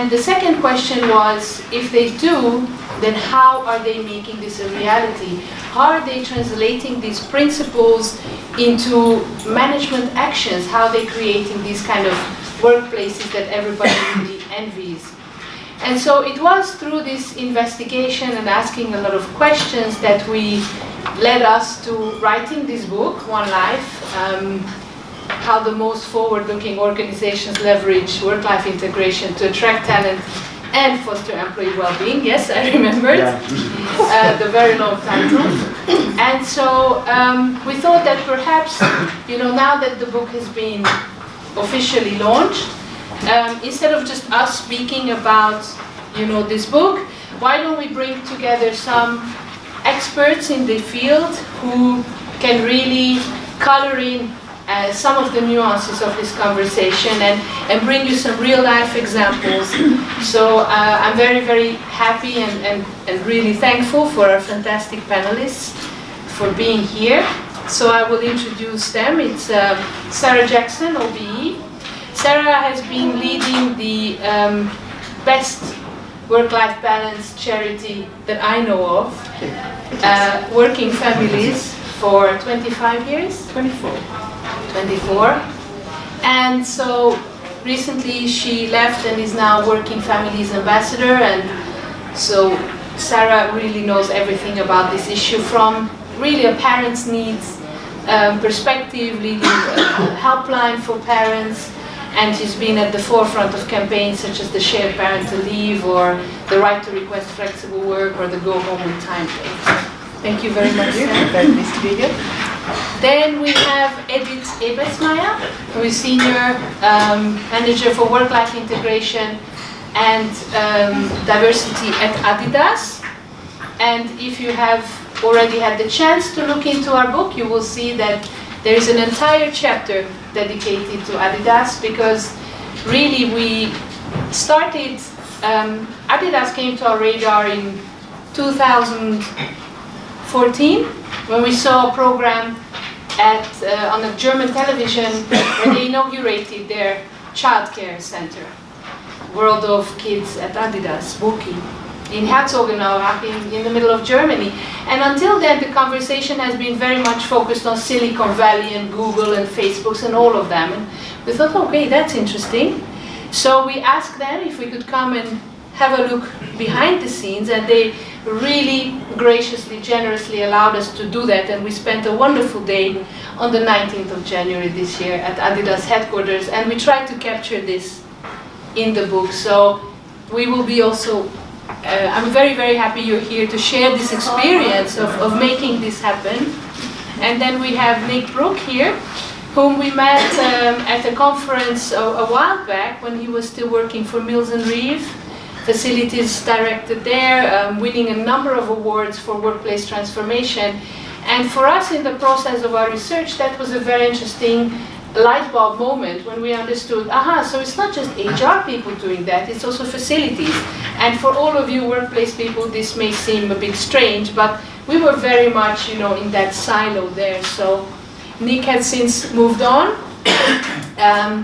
And the second question was, if they do, then how are they making this a reality? How are they translating these principles into management actions? How are they creating these kind of workplaces that everybody really envies? And so it was through this investigation and asking a lot of questions that we led us to writing this book, One Life, how the most forward-looking organizations leverage work-life integration to attract talent and foster employee well-being. Yes, I remembered. Yeah. The very long title. And so we thought that perhaps, now that the book has been officially launched, instead of just us speaking about, this book, why don't we bring together some experts in the field who can really color in some of the nuances of this conversation and bring you some real-life examples. So I'm very, very happy and really thankful for our fantastic panelists for being here. So I will introduce them. It's Sarah Jackson, OBE. Sarah has been leading the best work-life balance charity that I know of, Working Families, for 25 years? 24. And so recently she left and is now Working Families Ambassador, and so Sarah really knows everything about this issue from really a parent's needs perspective, leading a helpline for parents, and she's been at the forefront of campaigns such as the shared parental leave or the right to request flexible work or the go home on time pay. Thank you very much, Sarah. Very pleased to be here. Then we have Edith Ebbesmeyer, who is Senior Manager for Work-Life Integration and Diversity at Adidas. And if you have already had the chance to look into our book, you will see that there is an entire chapter dedicated to Adidas, because really we started, Adidas came to our radar in 2014 when we saw a program on a German television where they inaugurated their childcare center, World of Kids at Adidas, Wookie, in Herzogenaurach in the middle of Germany. And until then the conversation has been very much focused on Silicon Valley and Google and Facebook and all of them. And we thought, okay, that's interesting. So we asked them if we could come and have a look behind the scenes, and they really graciously, generously allowed us to do that, and we spent a wonderful day on the 19th of January this year at Adidas headquarters, and we tried to capture this in the book. So we will be also, I'm very, very happy you're here to share this experience of making this happen. And then we have Nick Brook here, whom we met at a conference a while back when he was still working for Mills & Reeve, facilities director there, winning a number of awards for workplace transformation. And for us in the process of our research, that was a very interesting light bulb moment when we understood, so it's not just HR people doing that, it's also facilities. And for all of you workplace people, this may seem a bit strange, but we were very much, in that silo there. So Nick has since moved on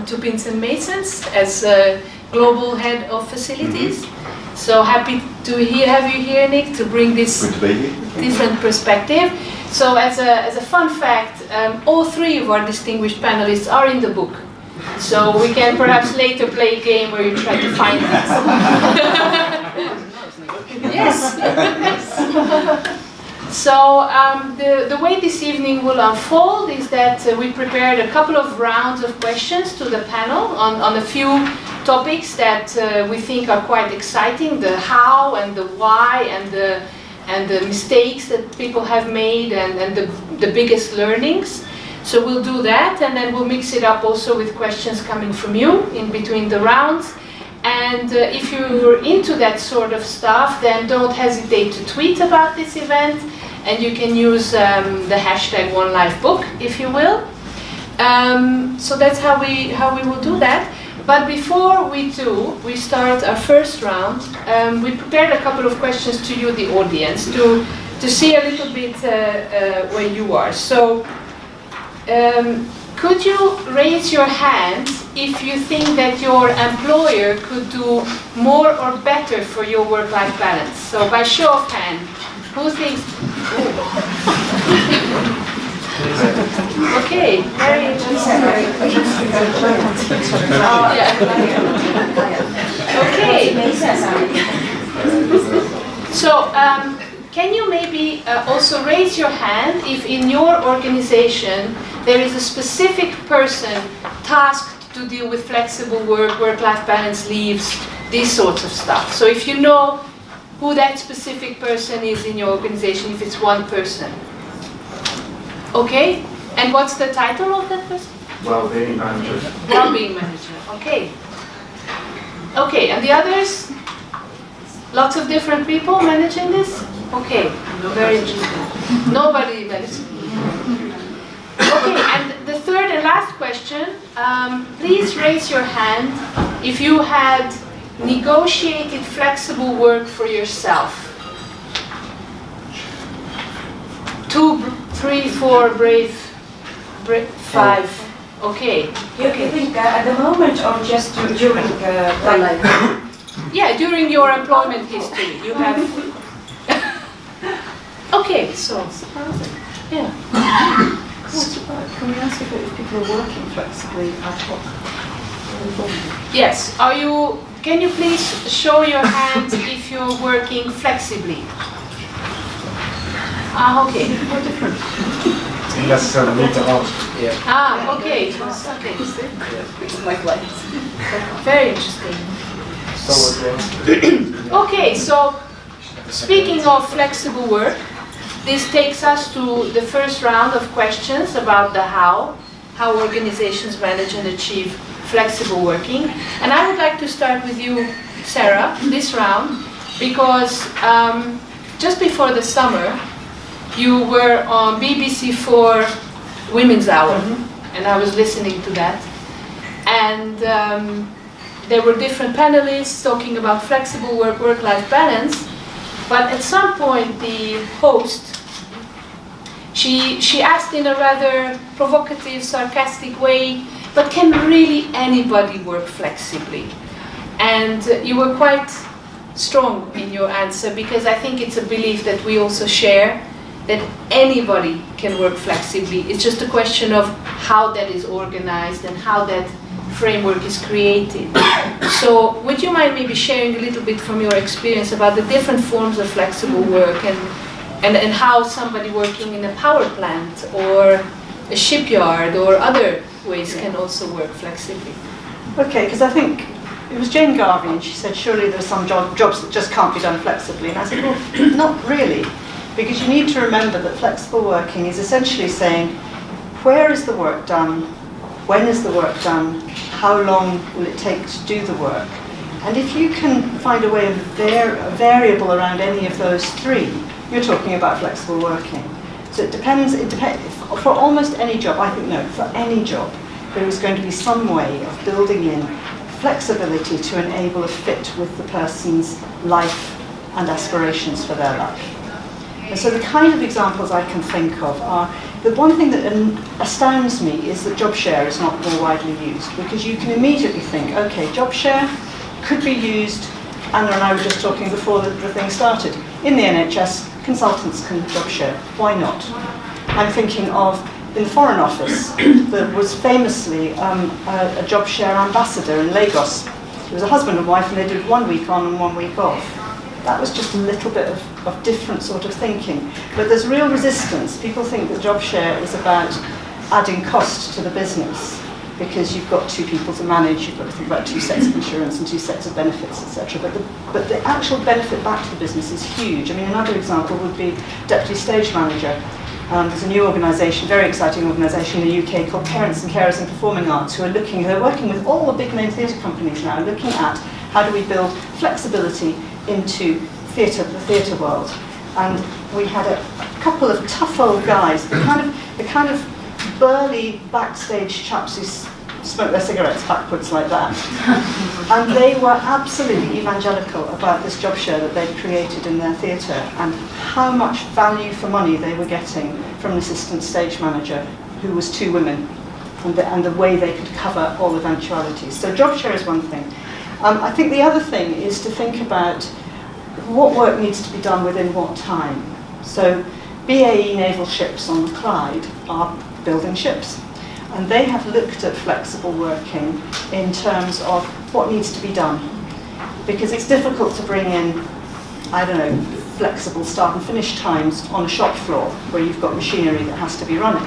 to Pinsent Masons as global head of facilities. So happy to have you here, Nick, to bring this different perspective. So as a fun fact, all three of our distinguished panelists are in the book. So we can perhaps later play a game where you try to find us. Yes. So the way this evening will unfold is that we prepared a couple of rounds of questions to the panel on a few topics that we think are quite exciting: the how and the why and the mistakes that people have made and the biggest learnings. So we'll do that, and then we'll mix it up also with questions coming from you in between the rounds. And if you're into that sort of stuff, then don't hesitate to tweet about this event, and you can use the hashtag OneLifeBook, if you will. So that's how we will do that. But before we start our first round, we prepared a couple of questions to you, the audience, to see a little bit where you are. So Could you raise your hand if you think that your employer could do more or better for your work-life balance? So by show of hand, who thinks? Okay, very interesting. Okay. So, can you maybe also raise your hand if in your organization there is a specific person tasked to deal with flexible work, work-life balance, leaves, these sorts of stuff. So if you know who that specific person is in your organization, if it's one person. Okay? And what's the title of that person? Well-being manager. Well-being manager. Okay. Okay, and the others? Lots of different people managing this? Okay, very interesting. Nobody managing. Okay, and the third and last question, please raise your hand if you had negotiated flexible work for yourself. 2, 3, 4, brave, 5. Okay. You think at the moment or just during life? Yeah, during your employment history, you have. Okay, so. Yeah. Can we ask if people are working flexibly ad hoc? Yes. Are you? Can you please show your hands if you're working flexibly? Ah, okay. How different? That's need to ask. Yeah. Ah, okay. Okay. Like legs. Very interesting. So Okay, so speaking of flexible work, this takes us to the first round of questions about the how organizations manage and achieve flexible working. And I would like to start with you, Sarah, this round, because just before the summer, you were on BBC4 Women's Hour, and I was listening to that. And there were different panelists talking about flexible work, work-life balance. But at some point, the host, she asked in a rather provocative, sarcastic way, but can really anybody work flexibly? And you were quite strong in your answer, because I think it's a belief that we also share, that anybody can work flexibly. It's just a question of how that is organized and how that framework is created. So would you mind maybe sharing a little bit from your experience about the different forms of flexible work and how somebody working in a power plant or a shipyard or other ways can also work flexibly? Okay, because I think it was Jane Garvey, and she said surely there are some jobs that just can't be done flexibly. And I said, well, not really, because you need to remember that flexible working is essentially saying, where is the work done? When is the work done? How long will it take to do the work? And if you can find a way of a variable around any of those three, you're talking about flexible working. So it depends, for almost any job, I think no, for any job, there is going to be some way of building in flexibility to enable a fit with the person's life and aspirations for their life. And so the kind of examples I can think of are, the one thing that astounds me is that job share is not more widely used, because you can immediately think, okay, job share could be used, Anna and I were just talking before the thing started, in the NHS, consultants can job share, why not? I'm thinking of, in the Foreign Office, there was famously a job share ambassador in Lagos. It was a husband and wife, and they did 1 week on and 1 week off. That was just a little bit of different sort of thinking. But there's real resistance. People think that job share is about adding cost to the business, because you've got 2 people to manage, you've got to think about 2 sets of insurance and 2 sets of benefits, etc. But the actual benefit back to the business is huge. I mean, another example would be deputy stage manager. There's a new organisation, very exciting organisation in the UK called Parents and Carers in Performing Arts, who are they're working with all the big name theatre companies now, looking at how do we build flexibility into theatre, the theatre world. And we had a couple of tough old guys, the kind of burly backstage chaps who smoke their cigarettes backwards like that. And they were absolutely evangelical about this job share that they'd created in their theatre, and how much value for money they were getting from an assistant stage manager who was 2 women. and the way they could cover all eventualities. So job share is one thing. I think the other thing is to think about what work needs to be done within what time. So BAE naval ships on the Clyde are building ships, and they have looked at flexible working in terms of what needs to be done, because it's difficult to bring in, I don't know, flexible start and finish times on a shop floor where you've got machinery that has to be running.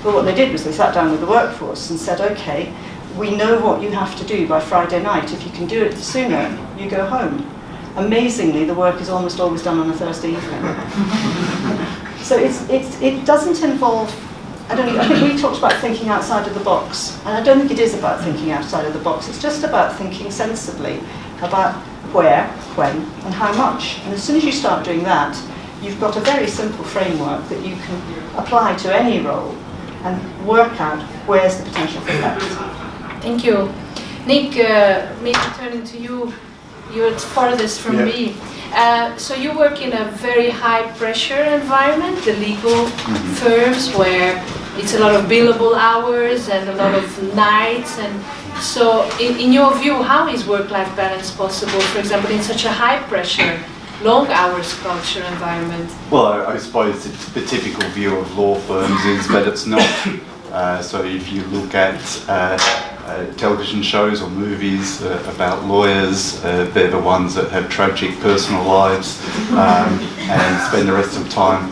But what they did was they sat down with the workforce and said, okay, we know what you have to do by Friday night. If you can do it sooner, you go home. Amazingly, the work is almost always done on a Thursday evening. So it doesn't involve, I think we talked about thinking outside of the box, and I don't think it is about thinking outside of the box. It's just about thinking sensibly about where, when, and how much. And as soon as you start doing that, you've got a very simple framework that you can apply to any role and work out where's the potential for flex. Thank you. Nick, maybe turning to you, you're farthest from me. So you work in a very high pressure environment, the legal firms, where it's a lot of billable hours and a lot of nights. And so in your view, how is work-life balance possible, for example, in such a high pressure, long hours culture environment? Well, I suppose the typical view of law firms is that it's not. So if you look at television shows or movies about lawyers, they're the ones that have tragic personal lives and spend the rest of the time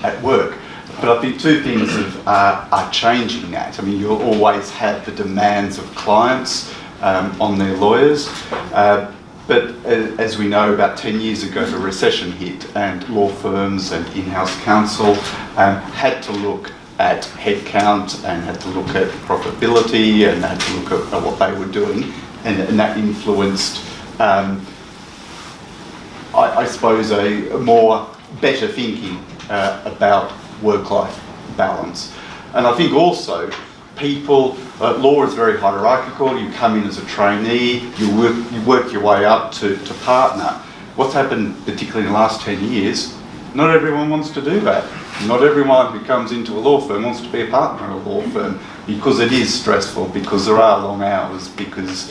at work. But I think two things are changing that. I mean, you'll always have the demands of clients on their lawyers. But as we know, about 10 years ago, the recession hit, and law firms and in-house counsel had to look at headcount and had to look at profitability and had to look at what they were doing, and that influenced, I suppose, a more better thinking about work-life balance. And I think also people, law is very hierarchical. You come in as a trainee, you work your way up to partner. What's happened, particularly in the last 10 years, not everyone wants to do that. Not everyone who comes into a law firm wants to be a partner in a law firm, because it is stressful, because there are long hours, because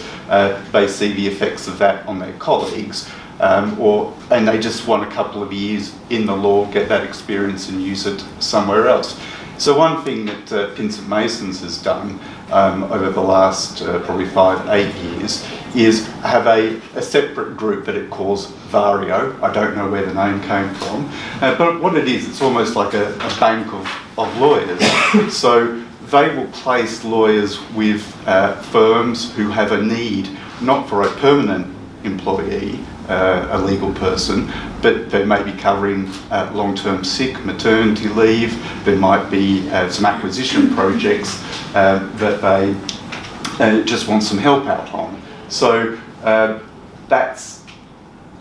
they see the effects of that on their colleagues, and they just want a couple of years in the law, get that experience and use it somewhere else. So one thing that Pinsent Masons has done over the last probably 5-8 years is have a separate group that it calls Vario. I don't know where the name came from, but what it is, it's almost like a bank of lawyers. So they will place lawyers with firms who have a need, not for a permanent employee, a legal person, but they may be covering long-term sick, maternity leave. There might be some acquisition projects that they just want some help out on. So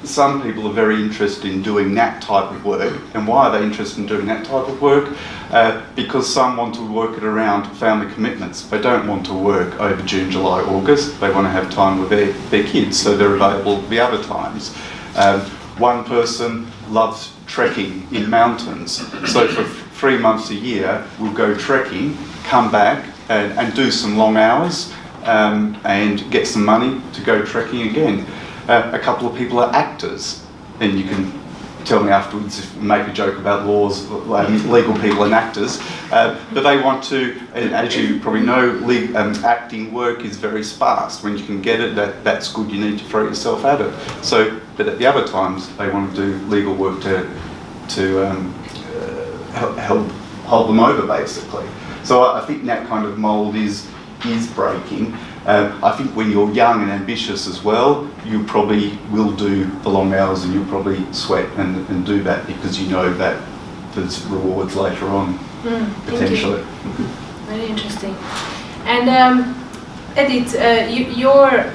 some people are very interested in doing that type of work. And why are they interested in doing that type of work? Because some want to work it around family commitments. They don't want to work over June, July, August. They want to have time with their kids, so they're available the other times. One person loves trekking in mountains. So for 3 months a year, we'll go trekking, come back and do some long hours and get some money to go trekking again. A couple of people are actors, and you can tell me afterwards, make a joke about laws, legal people and actors, but they want to, and as you probably know, acting work is very sparse. When you can get it, that's good. You need to throw yourself at it. So, but at the other times, they want to do legal work to help hold them over, basically. So I think that kind of mould is breaking. I think when you're young and ambitious as well, you probably will do the long hours, and you'll probably sweat and do that because you know that there's rewards later on, potentially. Very interesting. And Edith, your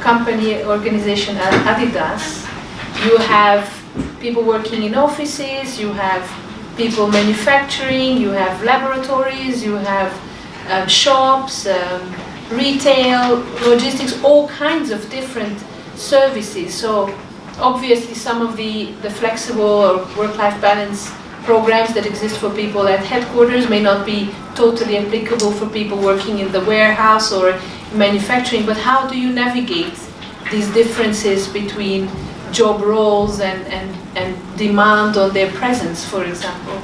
company, organization Adidas, you have people working in offices, you have people manufacturing, you have laboratories, you have shops, retail, logistics, all kinds of different services. So obviously some of the flexible or work-life balance programs that exist for people at headquarters may not be totally applicable for people working in the warehouse or manufacturing, but how do you navigate these differences between job roles and demand on their presence, for example?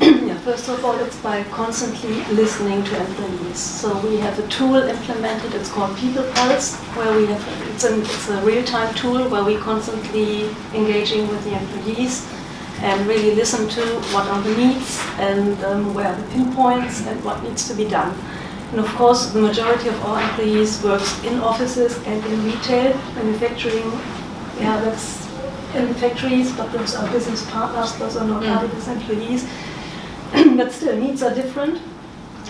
Yeah, first of all, it's by constantly listening to employees. So we have a tool implemented, it's called People Pulse, where we have, it's a real-time tool where we constantly engaging with the employees and really listen to what are the needs and where are the pinpoints and what needs to be done. And of course, the majority of our employees works in offices and in retail, manufacturing. Yeah, that's in the factories, but those are business partners, those are not adidas employees. But still, needs are different.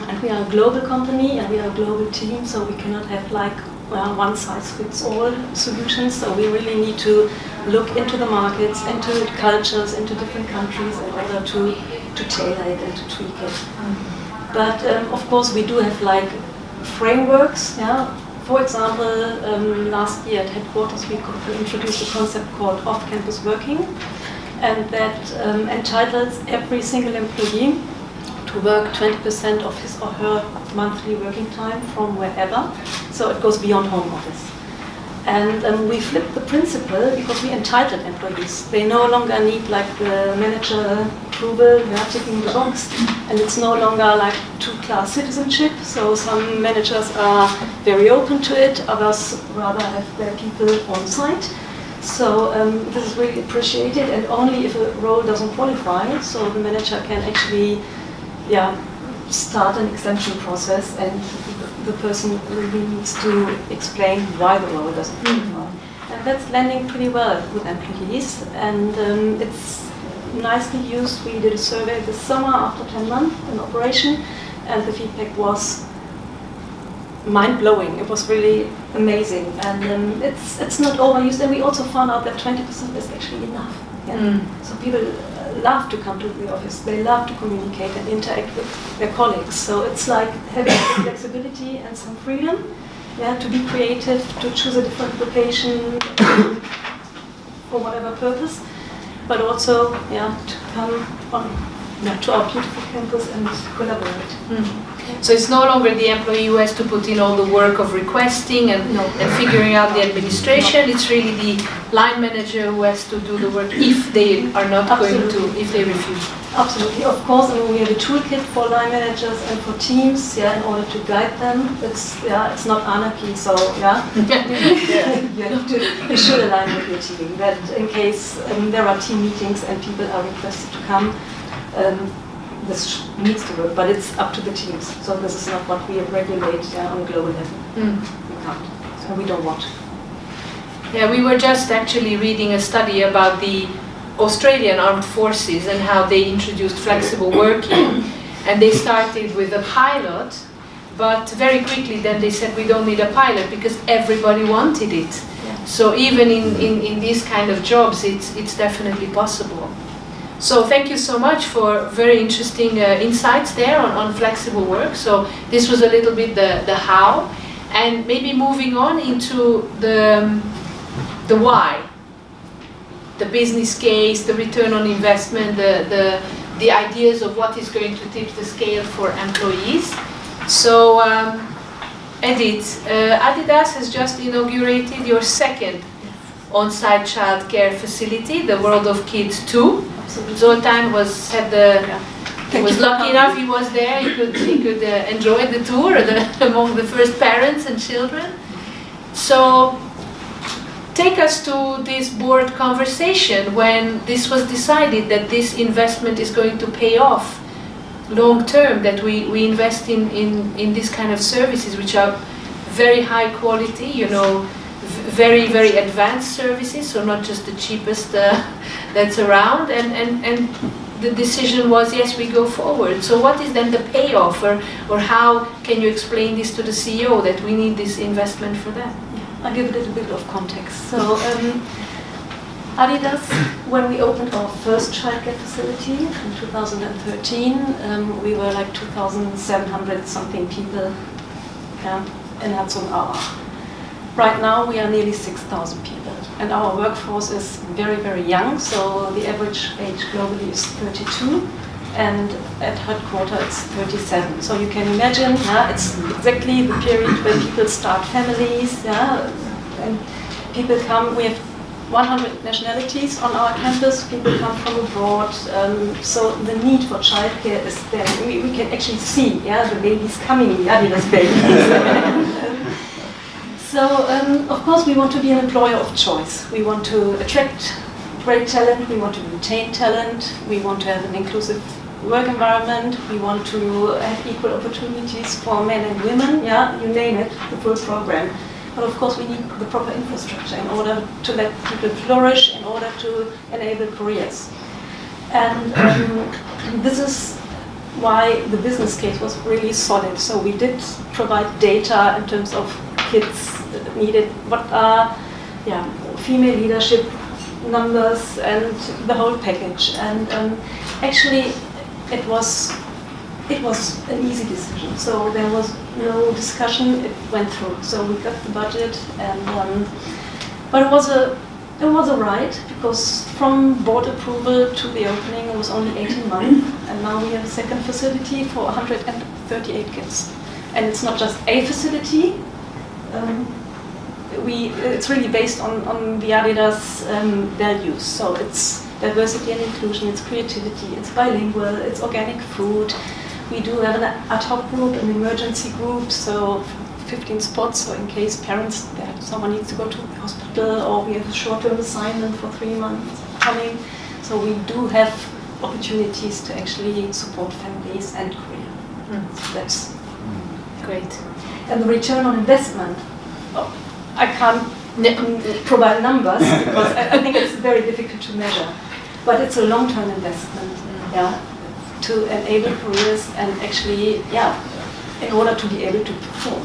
And we are a global company and we are a global team, so we cannot have like one-size-fits-all solutions. So we really need to look into the markets, into cultures, into different countries in order to tailor it and to tweak it. But of course, we do have like frameworks. Yeah. For example, last year at headquarters we introduced a concept called off-campus working, and that entitles every single employee to work 20% of his or her monthly working time from wherever, so it goes beyond home office. And we flipped the principle because we entitled employees. They no longer need like the manager approval, they are ticking the box, and it's no longer like two-class citizenship. So some managers are very open to it, others rather have their people on site. So this is really appreciated, and only if a role doesn't qualify, so the manager can actually, start an exemption process, and the person really needs to explain why the role doesn't qualify. And that's landing pretty well with employees, and it's nicely used. We did a survey this summer after 10 months in operation, and the feedback was mind-blowing. It was really amazing, and it's not overused. And we also found out that 20% is actually enough. Yeah? So people love to come to the office. They love to communicate and interact with their colleagues. So it's like having flexibility and some freedom, to be creative, to choose a different location for whatever purpose, but also to come on to our beautiful campus and collaborate. So it's no longer the employee who has to put in all the work of requesting and figuring out the administration. It's really the line manager who has to do the work if they are not going to, if they refuse. Absolutely, of course. I mean, we have a toolkit for line managers and for teams, in order to guide them. It's not anarchy, so you should align with your team. That in case there are team meetings and people are requested to come, this needs to work, but it's up to the teams. So this is not what we regulate on a global level. We can't, so we don't want. Yeah, we were just actually reading a study about the Australian Armed Forces and how they introduced flexible working. And they started with a pilot, but very quickly then they said we don't need a pilot because everybody wanted it. Yeah. So even in these kind of jobs, it's definitely possible. So thank you so much for very interesting insights there on flexible work. So this was a little bit the how, and maybe moving on into the why, the business case, the return on investment, the ideas of what is going to tip the scale for employees. So Edith, Adidas has just inaugurated your second on-site childcare facility, the World of Kids 2. Zoltan was lucky enough. He was there. He could enjoy the tour among the first parents and children. So, take us to this board conversation when this was decided that this investment is going to pay off long term. That we invest in this kind of services, which are very high quality. Very, very advanced services, so not just the cheapest that's around, and the decision was, yes, we go forward. So what is then the payoff, or how can you explain this to the CEO that we need this investment for that? I'll give a little bit of context. So Adidas, when we opened our first childcare facility in 2013, we were like 2,700 something people in Herzogenaurach. Right now we are nearly 6,000 people. and our workforce is very, very young, so the average age globally is 32, and at headquarters it's 37. So you can imagine, it's exactly the period when people start families, and people come. We have 100 nationalities on our campus, people come from abroad, so the need for childcare is there. We can actually see the babies coming, the adidas babies. So, of course, we want to be an employer of choice. We want to attract great talent, we want to retain talent, we want to have an inclusive work environment, we want to have equal opportunities for men and women, you name it, the full program. But of course, we need the proper infrastructure in order to let people flourish, in order to enable careers. And this is why the business case was really solid. So we did provide data in terms of kids needed, what are female leadership numbers and the whole package. And actually, it was an easy decision. So there was no discussion. It went through. So we got the budget, and but it was a ride, because from board approval to the opening it was only 18 months, and now we have a second facility for 138 kids. And it's not just a facility. It's really based on the adidas values. So it's diversity and inclusion, it's creativity, it's bilingual, it's organic food. We do have an ad hoc group, an emergency group, so 15 spots, so in case parents, someone needs to go to the hospital, or we have a short-term assignment for 3 months coming. So we do have opportunities to actually support families and career. So that's Great. And the return on investment, I can't provide numbers because I think it's very difficult to measure. But it's a long-term investment, to enable careers and actually, in order to be able to perform.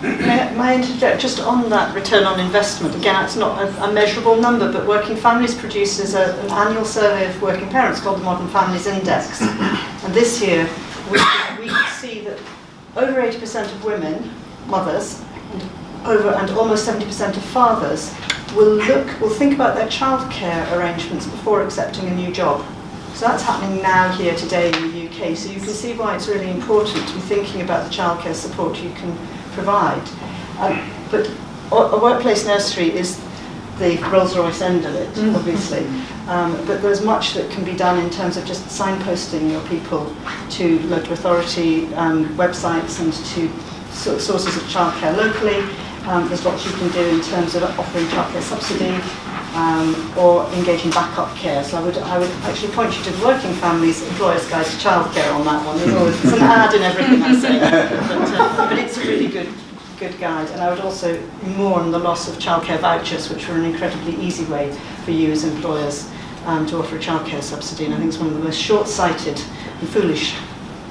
May I interject just on that return on investment? Again, it's not a measurable number, but Working Families produces an annual survey of working parents called the Modern Families Index. And this year, we could see that over 80% of women, mothers, and almost 70% of fathers will think about their childcare arrangements before accepting a new job. So that's happening now here today in the UK. So you can see why it's really important to be thinking about the childcare support you can provide. But a workplace nursery is the Rolls-Royce end of it, obviously. But there's much that can be done in terms of just signposting your people to local authority websites and to sources of childcare locally. There's lots you can do in terms of offering childcare subsidy or engaging backup care. So I would actually point you to the Working Families Employers Guide to Childcare on that one. There's an ad in everything I say, but it's a really good guide. And I would also mourn the loss of childcare vouchers, which were an incredibly easy way for you as employers to offer a childcare subsidy. And I think it's one of the most short-sighted and foolish,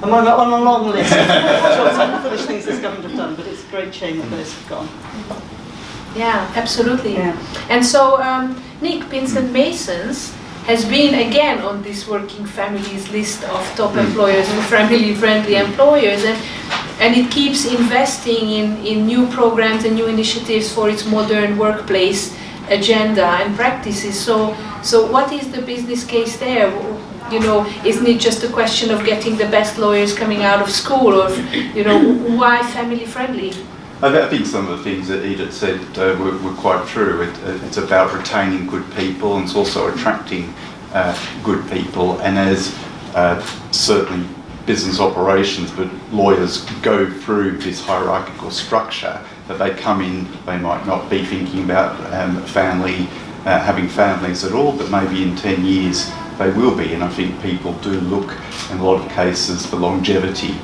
on a long list of short-sighted and foolish things this government have done, but it's a great shame that those have gone. Yeah, absolutely. Yeah. And so, Nick, Pinsent Masons has been again on this Working Families list of top employers and family-friendly employers, and it keeps investing in new programs and new initiatives for its modern workplace agenda and practices. So what is the business case there? Isn't it just a question of getting the best lawyers coming out of school, or why family-friendly? I think some of the things that Edith said were quite true. It's about retaining good people, and it's also attracting good people. And as certainly business operations, but lawyers go through this hierarchical structure, that they come in, they might not be thinking about having families at all, but maybe in 10 years they will be. And I think people do look, in a lot of cases, for longevity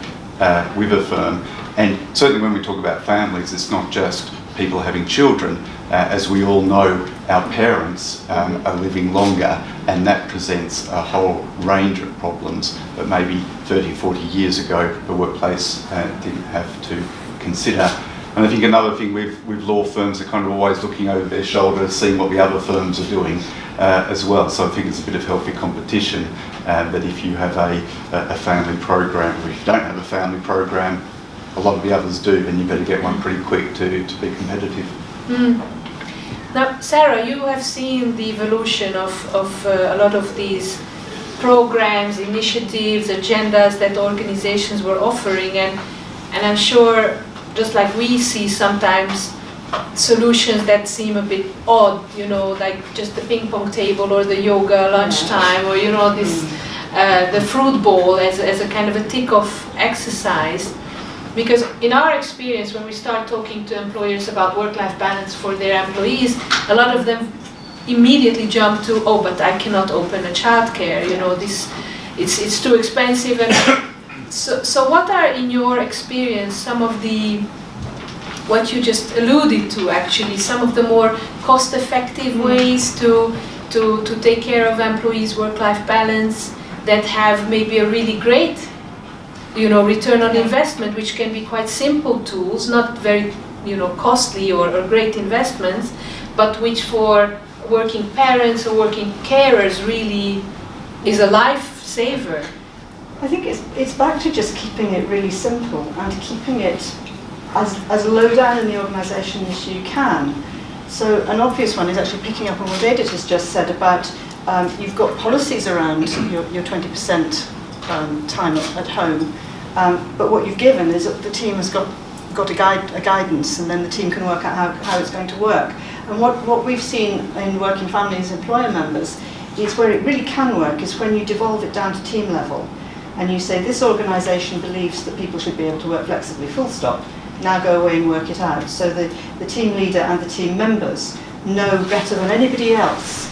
with a firm. And certainly when we talk about families, it's not just people having children. As we all know, our parents are living longer, and that presents a whole range of problems that maybe 30, 40 years ago the workplace didn't have to consider. And I think another thing with law firms, are kind of always looking over their shoulder, seeing what the other firms are doing as well. So I think it's a bit of healthy competition, that if you have a family program, or if you don't have a family program, a lot of the others do, then you better get one pretty quick to be competitive. Now, Sarah, you have seen the evolution of a lot of these programs, initiatives, agendas that organizations were offering, and I'm sure, just like we see sometimes solutions that seem a bit odd, you know, like just the ping pong table or the yoga lunchtime, or you know, this the fruit bowl as a kind of a tick-off exercise. Because in our experience, when we start talking to employers about work-life balance for their employees, a lot of them immediately jump to, oh, but I cannot open a childcare, you know, it's too expensive. And so what are, in your experience, some of the, what you just alluded to actually, some of the more cost-effective ways to take care of employees' work-life balance that have maybe a really great, you know, return on investment, which can be quite simple tools, not very, you know, costly or great investments, but which for working parents or working carers really is a lifesaver? I think it's back to just keeping it really simple and keeping it as low down in the organisation as you can. So an obvious one is actually picking up on what Edith has just said about you've got policies around your 20% time at home, but what you've given is that the team has got a guidance, and then the team can work out how it's going to work. And what we've seen in Working Families employer members is where it really can work is when you devolve it down to team level, and you say this organisation believes that people should be able to work flexibly, full stop. Now go away and work it out. So the team leader and the team members know better than anybody else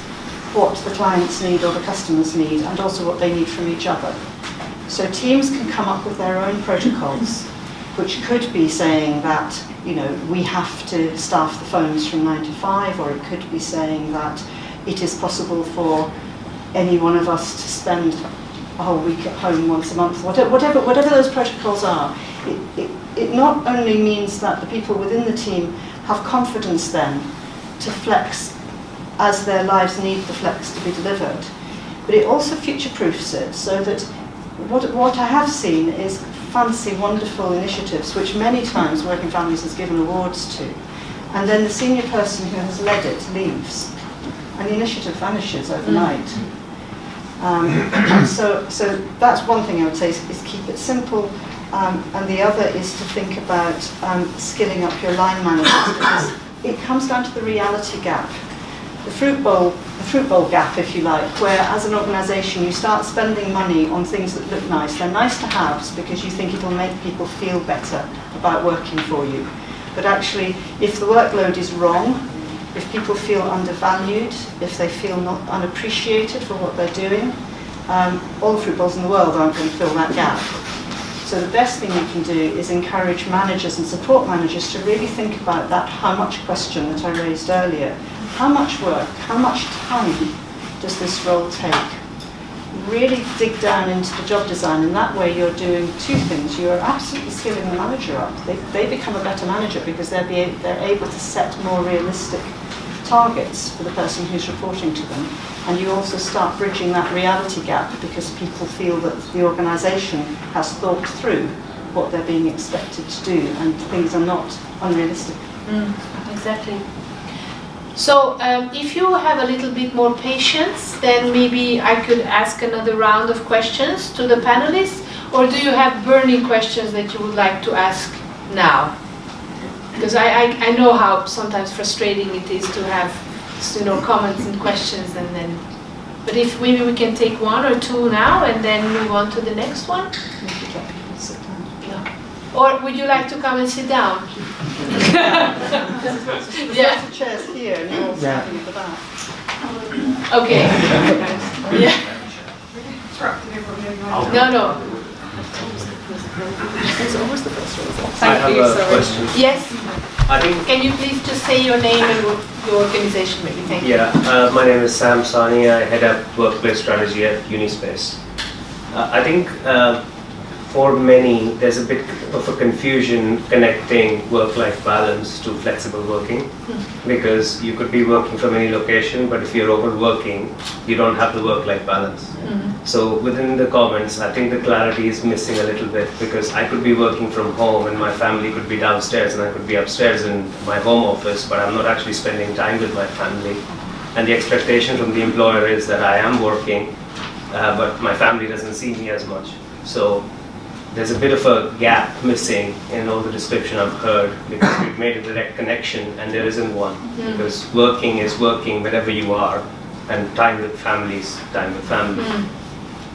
what the clients need or the customers need, and also what they need from each other. So teams can come up with their own protocols, which could be saying that, you know, we have to staff the phones from 9 to 5, or it could be saying that it is possible for any one of us to spend a whole week at home once a month. Whatever those protocols are, it not only means that the people within the team have confidence then to flex as their lives need the flex to be delivered, but it also future-proofs it, so that what I have seen is fancy, wonderful initiatives, which many times Working Families has given awards to, and then the senior person who has led it leaves, and the initiative vanishes overnight. So that's one thing I would say is keep it simple, and the other is to think about skilling up your line managers, because it comes down to the reality gap. The fruit bowl gap, if you like, where as an organisation you start spending money on things that look nice. They're nice to haves because you think it'll make people feel better about working for you. But actually, if the workload is wrong, if people feel undervalued, if they feel not unappreciated for what they're doing, all the fruit bowls in the world aren't going to fill that gap. So the best thing you can do is encourage managers and support managers to really think about that how much question that I raised earlier. How much work, how much time does this role take? Really dig down into the job design, and that way you're doing two things. You're absolutely skilling the manager up. They become a better manager because they're able to set more realistic targets for the person who's reporting to them. And you also start bridging that reality gap because people feel that the organisation has thought through what they're being expected to do, and things are not unrealistic. Exactly. So if you have a little bit more patience, then maybe I could ask another round of questions to the panelists, or do you have burning questions that you would like to ask now? Because I know how sometimes frustrating it is to have, you know, comments and questions, and then, but if maybe we can take one or two now and then move on to the next one. Or would you like to come and sit down? There's lots of chairs here, and you're all standing at the back. Okay. Yeah. No. It's always the first one. I have a question. Yes. I think. Can you please just say your name and your organization, maybe? Thank you. Yeah. My name is Sam Sani. I head up workplace strategy at Unispace. I think for many, there's a bit of a confusion connecting work-life balance to flexible working, because you could be working from any location, but if you're overworking, you don't have the work-life balance. So within the comments, I think the clarity is missing a little bit, because I could be working from home and my family could be downstairs and I could be upstairs in my home office, but I'm not actually spending time with my family. And the expectation from the employer is that I am working, but my family doesn't see me as much. So there's a bit of a gap missing in all the description I've heard, because we've made a direct connection and there isn't one. Because working is working wherever you are, and time with family is time with family.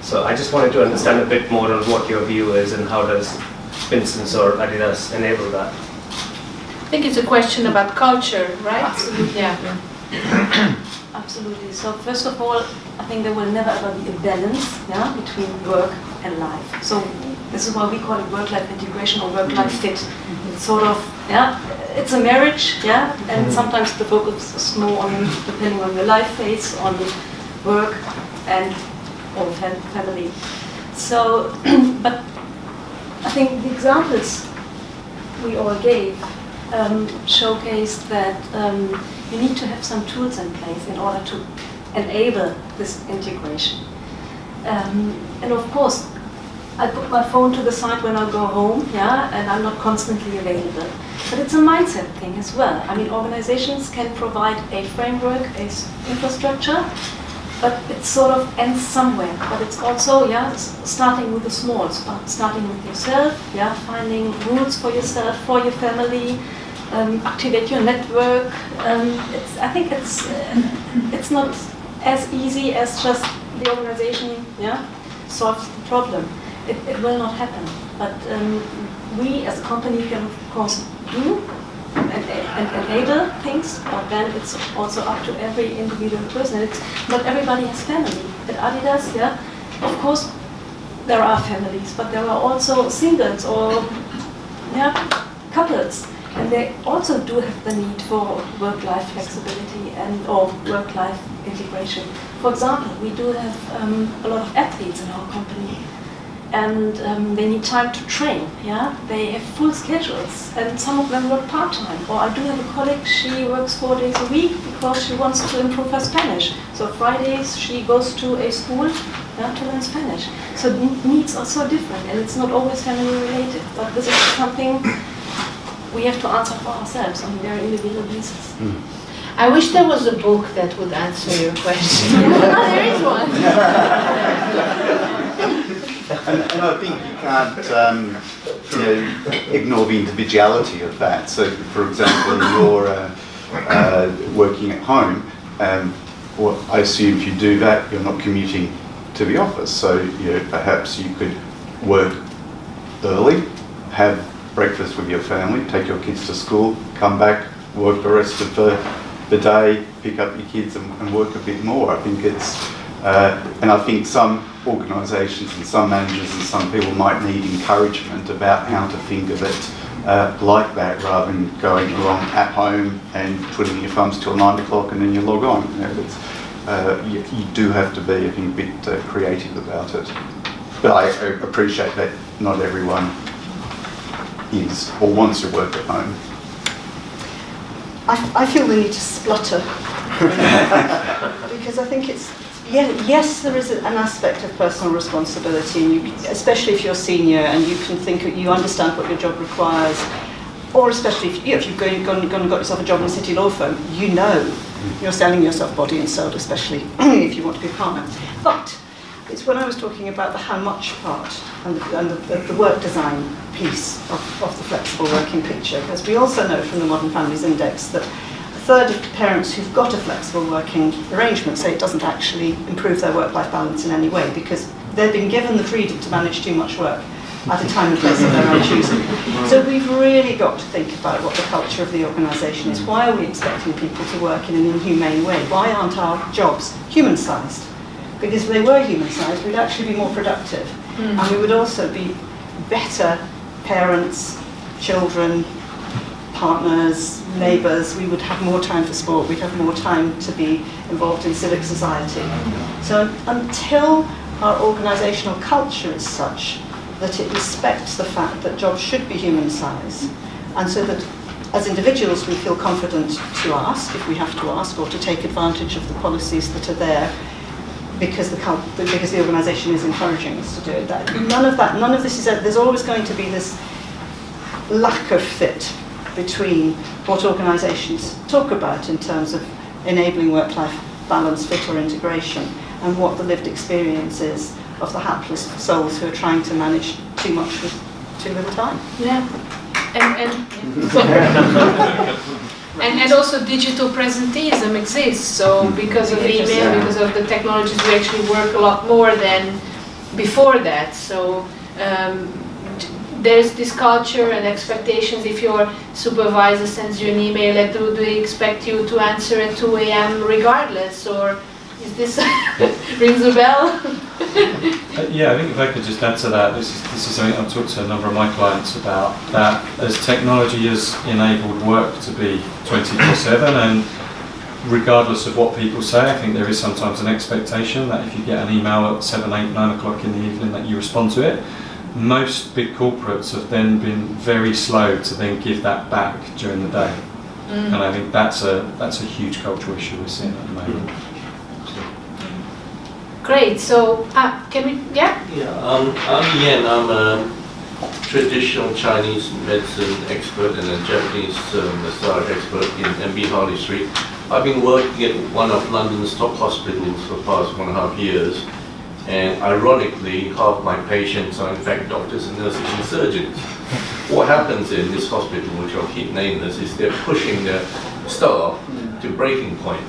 So I just wanted to understand a bit more on what your view is and how does Pinsent or Adidas enable that. I think it's a question about culture, right? Absolutely. Yeah. Absolutely. So first of all, I think there will never ever be a balance, yeah, between work and life. So this is why we call it work-life integration or work-life fit. It's sort of, yeah, it's a marriage, yeah, and sometimes the focus is more on, depending on your life phase, on work and or family. So, but I think the examples we all gave showcase that you need to have some tools in place in order to enable this integration. And of course, I put my phone to the side when I go home, yeah, and I'm not constantly available. But it's a mindset thing as well. I mean, organizations can provide a framework, a infrastructure, but it sort of ends somewhere. But it's also, yeah, starting with the small, starting with yourself, yeah, finding rules for yourself, for your family, activate your network. I think it's not as easy as just the organization, yeah, solves the problem. It will not happen. But we as a company can of course do and enable things, but then it's also up to every individual person. It's not everybody has family. At Adidas, yeah, of course there are families, but there are also singles or yeah, couples. And they also do have the need for work-life flexibility and or work-life integration. For example, we do have a lot of athletes in our company, and they need time to train. Yeah, they have full schedules, and some of them work part-time. Or I do have a colleague; she works 4 days a week because she wants to improve her Spanish. So Fridays she goes to a school, yeah, to learn Spanish. So needs are so different, and it's not always family related. But this is something we have to answer for ourselves on a very individual basis. I wish there was a book that would answer your question. There is one. And I think you can't ignore the individuality of that. So, for example, you're working at home, well, I assume if you do that, you're not commuting to the office. So, perhaps you could work early, have breakfast with your family, take your kids to school, come back, work the rest of the day, pick up your kids and work a bit more. I think it's, and I think some organisations and some managers and some people might need encouragement about how to think of it like that, rather than going along at home and twiddling your thumbs till 9 o'clock and then you log on. You do have to be, I think, a bit creative about it. But I appreciate that not everyone is or wants to work at home. I feel the need to splutter because I think it's, yes, there is an aspect of personal responsibility, and especially if you're senior and you can think, you understand what your job requires, or especially if you've gone and got yourself a job in a city law firm, you know you're selling yourself body and soul, especially if you want to be a partner. But it's when I was talking about the how much part and the work design piece of the flexible working picture, because we also know from the Modern Families Index that a third of parents who've got a flexible working arrangement say it doesn't actually improve their work-life balance in any way, because they've been given the freedom to manage too much work at a time and place of their own choosing. So we've really got to think about what the culture of the organisation is. Why are we expecting people to work in an inhumane way? Why aren't our jobs human-sized? Because if they were human-sized, we'd actually be more productive. And we would also be better parents, children, partners, neighbours. We would have more time for sport. We'd have more time to be involved in civic society. So until our organisational culture is such that it respects the fact that jobs should be human size, and so that as individuals we feel confident to ask if we have to ask, or to take advantage of the policies that are there because the organisation is encouraging us to do it. None of this is, there's always going to be this lack of fit between what organisations talk about in terms of enabling work-life balance, fit or integration, and what the lived experience is of the hapless souls who are trying to manage too much with too little time. Yeah, and also digital presenteeism exists. So because of email, because of the technologies, we actually work a lot more than before that. So there's this culture and expectations. If your supervisor sends you an email, do they expect you to answer at 2 a.m. regardless, or is this rings a bell? Yeah, I think if I could just add to that, this is something I've talked to a number of my clients about, that as technology has enabled work to be 24/7, and regardless of what people say, I think there is sometimes an expectation that if you get an email at 7, 8, 9 o'clock in the evening that you respond to it. Most big corporates have then been very slow to then give that back during the day. And I think that's a huge cultural issue we're seeing at the moment. Great. So can we? Yeah. Yeah. I'm Yen. I'm a traditional Chinese medicine expert and a Japanese massage expert in MB Harley Street. I've been working at one of London's top hospitals for the past 1.5 years. And ironically, half my patients are in fact doctors and nurses and surgeons. What happens in this hospital, which I'll keep nameless, is they're pushing their staff to breaking point.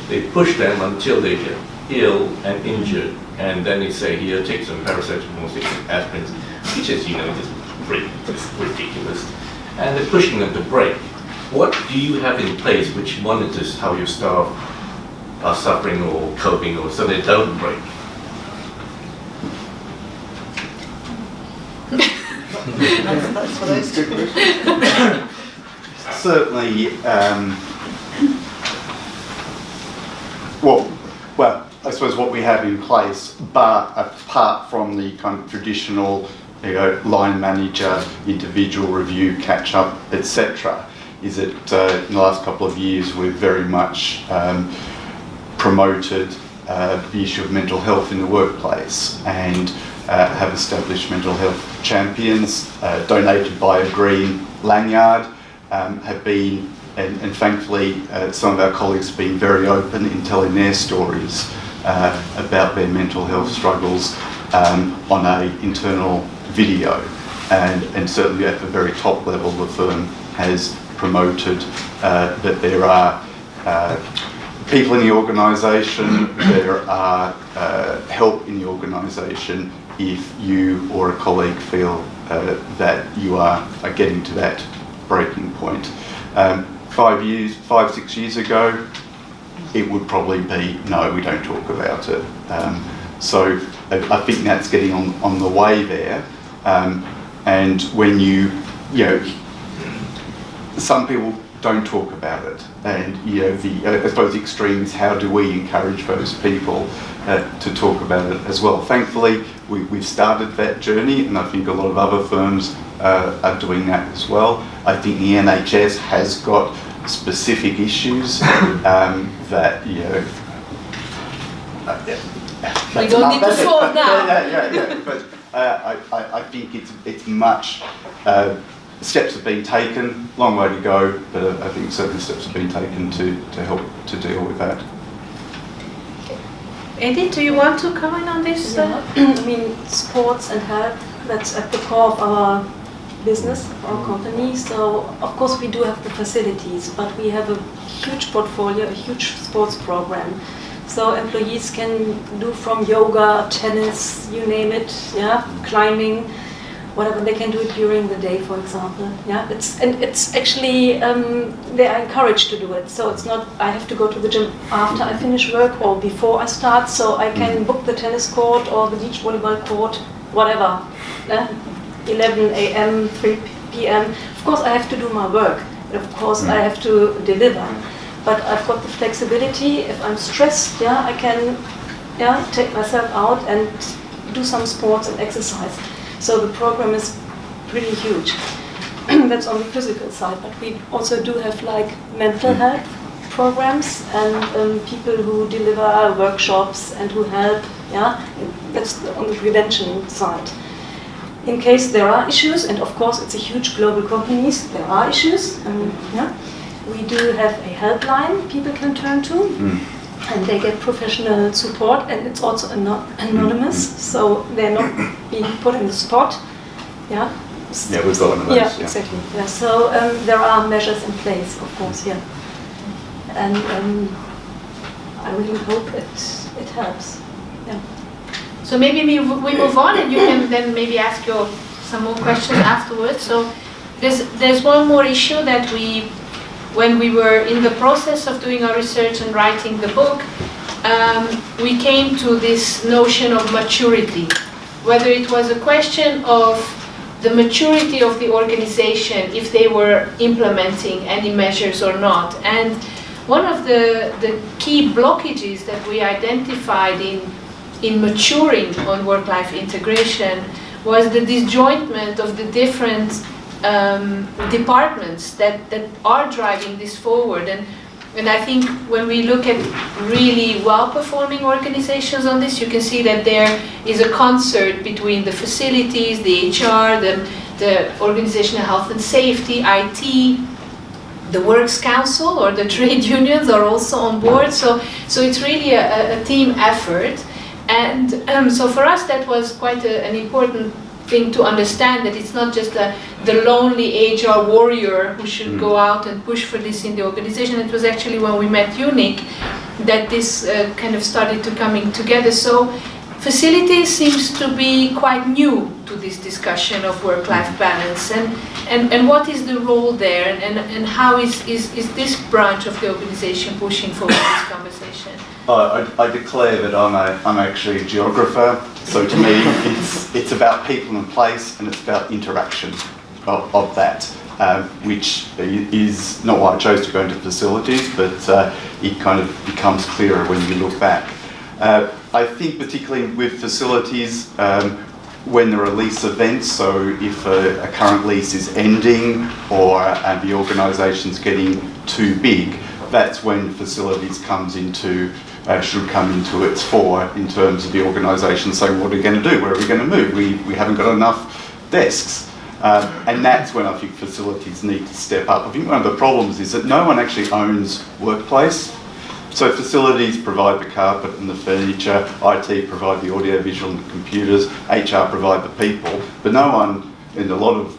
They push them until they get ill and injured, and then they say, here, take some paracetamol, take some aspirin, which is, just ridiculous. And they're pushing them to break. What do you have in place which monitors how your staff are suffering or coping, or so they don't break? That's for those two. Certainly, well, I suppose what we have in place, but apart from the kind of traditional, line manager, individual review, catch up, etc., is that in the last couple of years we've very much promoted the issue of mental health in the workplace, and have established mental health champions, donated by a green lanyard, have been, and thankfully some of our colleagues have been very open in telling their stories about their mental health struggles on an internal video, and certainly at the very top level the firm has promoted that there are people in the organisation, there are help in the organisation if you or a colleague feel that you are getting to that breaking point. 5, 6 years ago, it would probably be, no, we don't talk about it. So I think that's getting on the way there. And when some people don't talk about it, and I suppose the extreme is how do we encourage those people to talk about it as well. Thankfully, we've started that journey, and I think a lot of other firms are doing that as well. I think the NHS has got specific issues that we don't need to solve now. Yeah. But I think it's much. Steps have been taken, long way to go, but I think certain steps have been taken to help to deal with that. Edith, do you want to comment on this? Yeah. I mean, sports and health, that's at the core of our business, of our company. So, of course, we do have the facilities, but we have a huge portfolio, a huge sports program. So employees can do from yoga, tennis, you name it, climbing, whatever. They can do it during the day, for example. It's actually they are encouraged to do it. So it's not I have to go to the gym after I finish work or before I start. So I can book the tennis court or the beach volleyball court, whatever. 11 a.m., 3 p.m. Of course, I have to do my work. Of course, I have to deliver. But I've got the flexibility. If I'm stressed, I can take myself out and do some sports and exercise. So the program is pretty huge. That's on the physical side, but we also do have like mental health programs and people who deliver workshops and who help. Yeah, that's on the prevention side. In case there are issues, and of course it's a huge global company, there are issues. Yeah, we do have a helpline people can turn to, and they get professional support, and it's also anonymous, so they're not being put in the spot. Yeah. Yeah, we've got one of those. Yeah, exactly. Yeah. So there are measures in place, of course. Yeah, and I really hope it helps. Yeah. So maybe we move on, and you can then maybe ask some more questions afterwards. So there's one more issue that when we were in the process of doing our research and writing the book, we came to this notion of maturity, whether it was a question of the maturity of the organization, if they were implementing any measures or not. And one of the key blockages that we identified in maturing on work-life integration was the disjointment of the different departments that are driving this forward. And I think when we look at really well-performing organizations on this, you can see that there is a concert between the facilities, the HR, the organizational health and safety, IT, the Works Council or the trade unions are also on board. So it's really a team effort. And so for us that was quite an important thing to understand, that it's not just the lonely HR warrior who should go out and push for this in the organization. It was actually when we met UNIC that this kind of started to coming together. So facilities seems to be quite new to this discussion of work-life balance, and what is the role there, and how is this branch of the organization pushing forward this conversation? I declare that I'm actually a geographer, so to me it's about people and place, and it's about interaction of that, which is not why I chose to go into facilities, but it kind of becomes clearer when you look back. I think particularly with facilities, when there are lease events, so if a current lease is ending or the organisation's getting too big, that's when facilities should come into its fore in terms of the organisation saying, what are we going to do? Where are we going to move? We haven't got enough desks. And that's when I think facilities need to step up. I think one of the problems is that no one actually owns workplace. So facilities provide the carpet and the furniture, IT provide the audio, visual and the computers, HR provide the people, but no one, in a lot of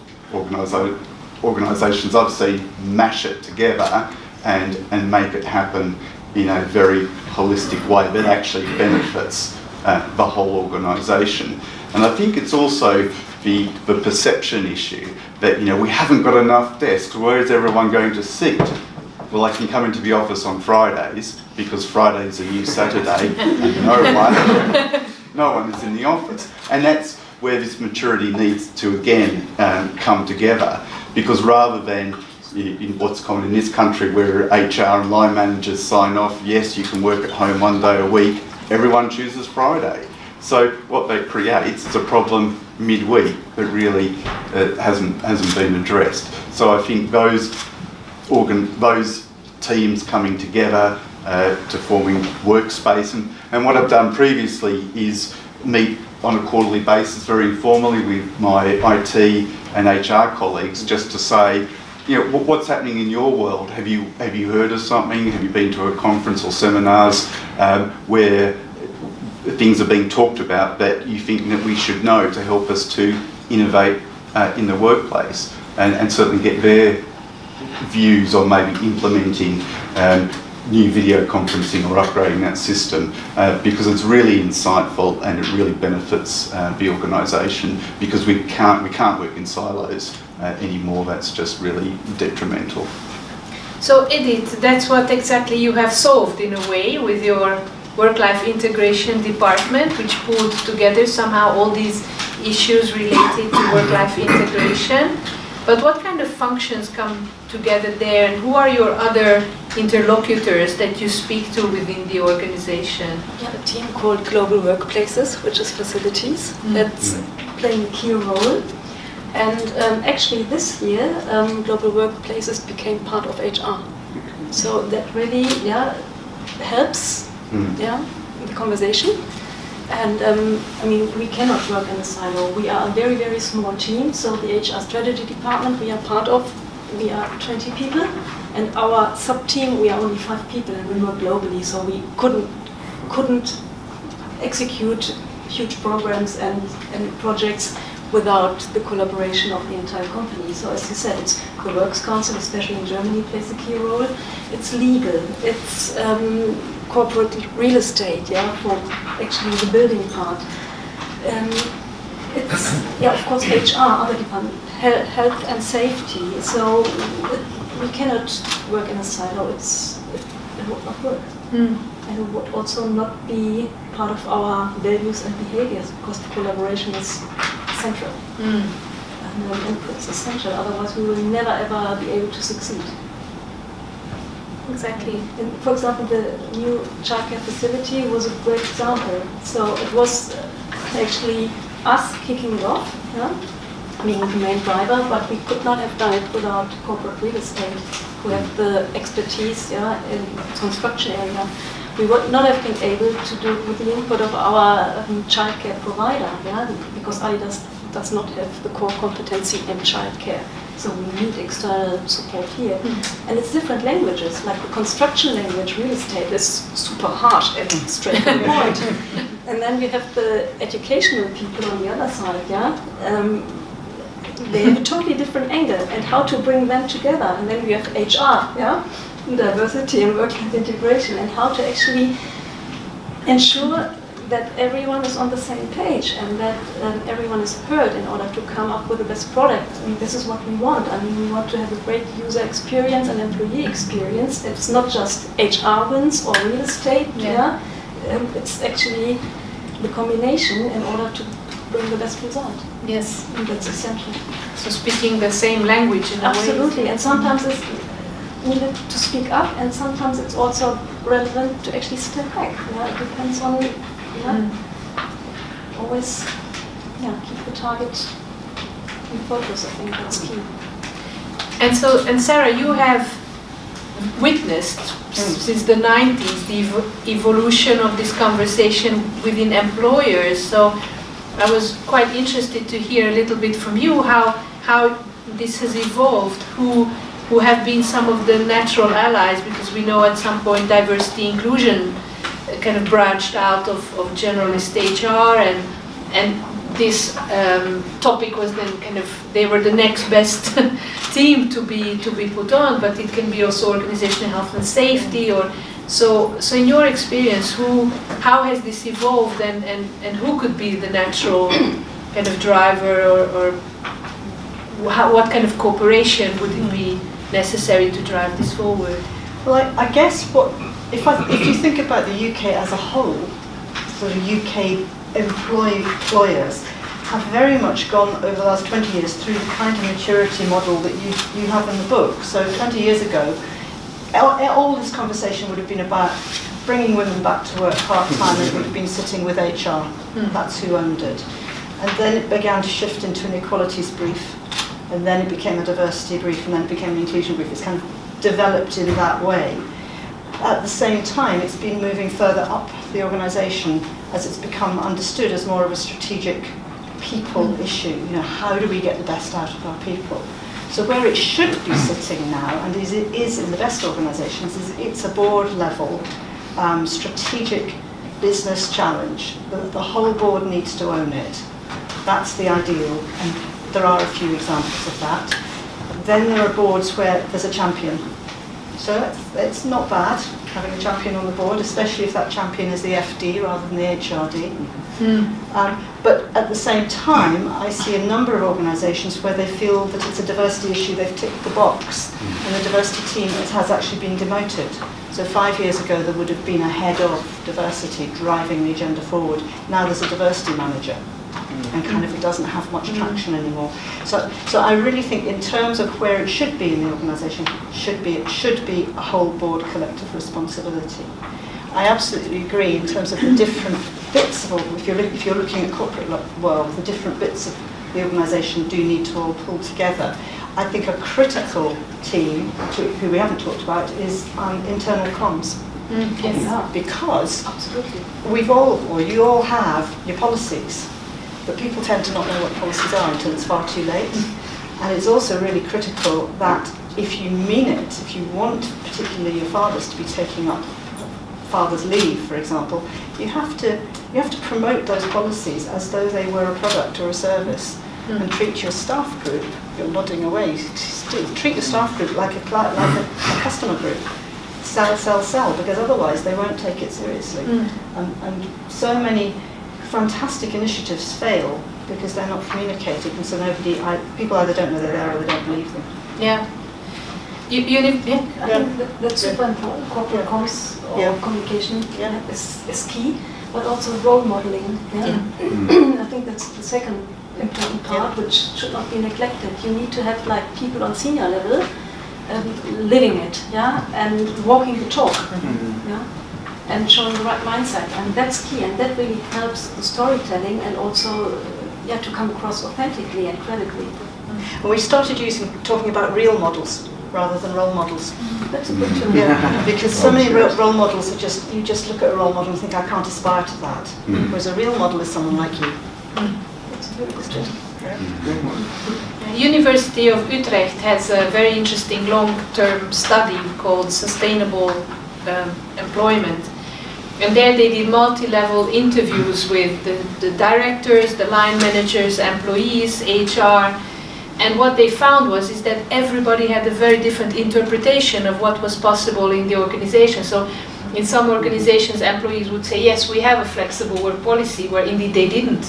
organisations I've seen, mash it together and make it happen in a very holistic way that actually benefits the whole organisation. And I think it's also the perception issue that, we haven't got enough desks, where is everyone going to sit? Well, I can come into the office on Fridays because Friday's a new Saturday and no one is in the office. And that's where this maturity needs to again come together, because rather than in what's common in this country where HR and line managers sign off, yes, you can work at home one day a week, everyone chooses Friday. So what that creates is a problem midweek that really hasn't been addressed. So I think those teams coming together to forming workspace, and what I've done previously is meet on a quarterly basis very informally with my IT and HR colleagues just to say, what's happening in your world? Have you heard of something? Have you been to a conference or seminars where things are being talked about that you think that we should know to help us to innovate in the workplace, and certainly get their views on maybe implementing new video conferencing or upgrading that system, because it's really insightful and it really benefits the organisation, because we can't work in silos anymore. That's just really detrimental. So Edith, that's what exactly you have solved in a way with your work-life integration department, which pulled together somehow all these issues related to work-life integration. But what kind of functions come together there, and who are your other interlocutors that you speak to within the organization? We have a team called Global Workplaces, which is facilities, that playing a key role. And actually this year, global workplaces became part of HR. So that really helps the conversation. And I mean, we cannot work in a silo. We are a very, very small team. So the HR strategy department we are part of, we are 20 people. And our sub-team, we are only 5 people, and we work globally. So we couldn't execute huge programs and projects without the collaboration of the entire company. So as you said, it's the Works Council, especially in Germany, plays a key role. It's legal, it's corporate real estate, for actually the building part. It's, of course, HR, other department, health and safety. So we cannot work in a silo. It would not work. And it would also not be part of our values and behaviors, because the collaboration is central. And it's essential, otherwise we will never ever be able to succeed. Exactly. And for example, the new childcare facility was a great example. So it was actually us kicking it off, being the main driver, but we could not have done it without corporate real estate, who have the expertise in construction area. We would not have been able to do it with the input of our childcare provider, because adidas does not have the core competency in childcare. So we need external support here. And it's different languages, like the construction language, real estate is super harsh and straight to the point. And then we have the educational people on the other side, they have a totally different angle, and how to bring them together. And then we have HR, diversity and work-life integration, and how to actually ensure that everyone is on the same page and that everyone is heard in order to come up with the best product. I mean, this is what we want. I mean, we want to have a great user experience and employee experience. It's not just HR wins or real estate, it's actually the combination in order to bring the best result. Yes. And that's essential. So speaking the same language in a way. Absolutely, and sometimes it's needed to speak up, and sometimes it's also relevant to actually step back. It depends on always keep the target in focus. I think that's key. And Sarah, you have witnessed since the 90s the evolution of this conversation within employers. So I was quite interested to hear a little bit from you how this has evolved, who have been some of the natural allies, because we know at some point diversity inclusion kind of branched out of generalist HR, and this topic was then kind of, they were the next best team to be put on, but it can be also organizational health and safety, or so in your experience, how has this evolved, and who could be the natural kind of driver, or what kind of cooperation would it be necessary to drive this forward? Well, I guess if you think about the UK as a whole, sort of UK employers have very much gone over the last 20 years through the kind of maturity model that you have in the book. So 20 years ago, all this conversation would have been about bringing women back to work part-time, and it would have been sitting with HR. That's who owned it. And then it began to shift into an equalities brief, and then it became a diversity brief, and then it became an inclusion brief. It's kind of developed in that way. At the same time, it's been moving further up the organisation as it's become understood as more of a strategic people issue. How do we get the best out of our people? So where it should be sitting now, and it is in the best organisations, is it's a board level strategic business challenge. The whole board needs to own it. That's the ideal, and there are a few examples of that. Then there are boards where there's a champion. So it's not bad having a champion on the board, especially if that champion is the FD rather than the HRD. But at the same time, I see a number of organisations where they feel that it's a diversity issue, they've ticked the box, and the diversity team has actually been demoted. So 5 years ago there would have been a head of diversity driving the agenda forward. Now there's a diversity manager, and kind of it doesn't have much traction anymore. So I really think in terms of where it should be in the organisation, it should be a whole board collective responsibility. I absolutely agree in terms of the different bits of all, if you're looking at corporate world, the different bits of the organisation do need to all pull together. I think a critical team, who we haven't talked about, is internal comms. Yes. Because Absolutely. you all have your policies, but people tend to not know what policies are until it's far too late. And it's also really critical that if you mean it, if you want particularly your fathers to be taking up father's leave, for example, you have to promote those policies as though they were a product or a service, and treat your staff group. You're nodding away. Treat your staff group like a customer group. Sell, because otherwise they won't take it seriously. And so many fantastic initiatives fail because they're not communicated, and so people either don't know they're there or they don't believe them. Yeah. I think that's super important. Corporate comms or communication is key, but also role modeling. I think that's the second important part, which should not be neglected. You need to have like people on senior level living it, and walking the talk, and showing the right mindset, and that's key, and that really helps the storytelling and also to come across authentically and credibly. And we started talking about real models rather than role models. That's a good term. Because so many role models are you just look at a role model and think, I can't aspire to that. Whereas a real model is someone like you. That's a very good term. University of Utrecht has a very interesting long-term study called Sustainable Employment. And there they did multi-level interviews with the directors, the line managers, employees, HR. And what they found is that everybody had a very different interpretation of what was possible in the organization. So in some organizations, employees would say, yes, we have a flexible work policy, where indeed they didn't.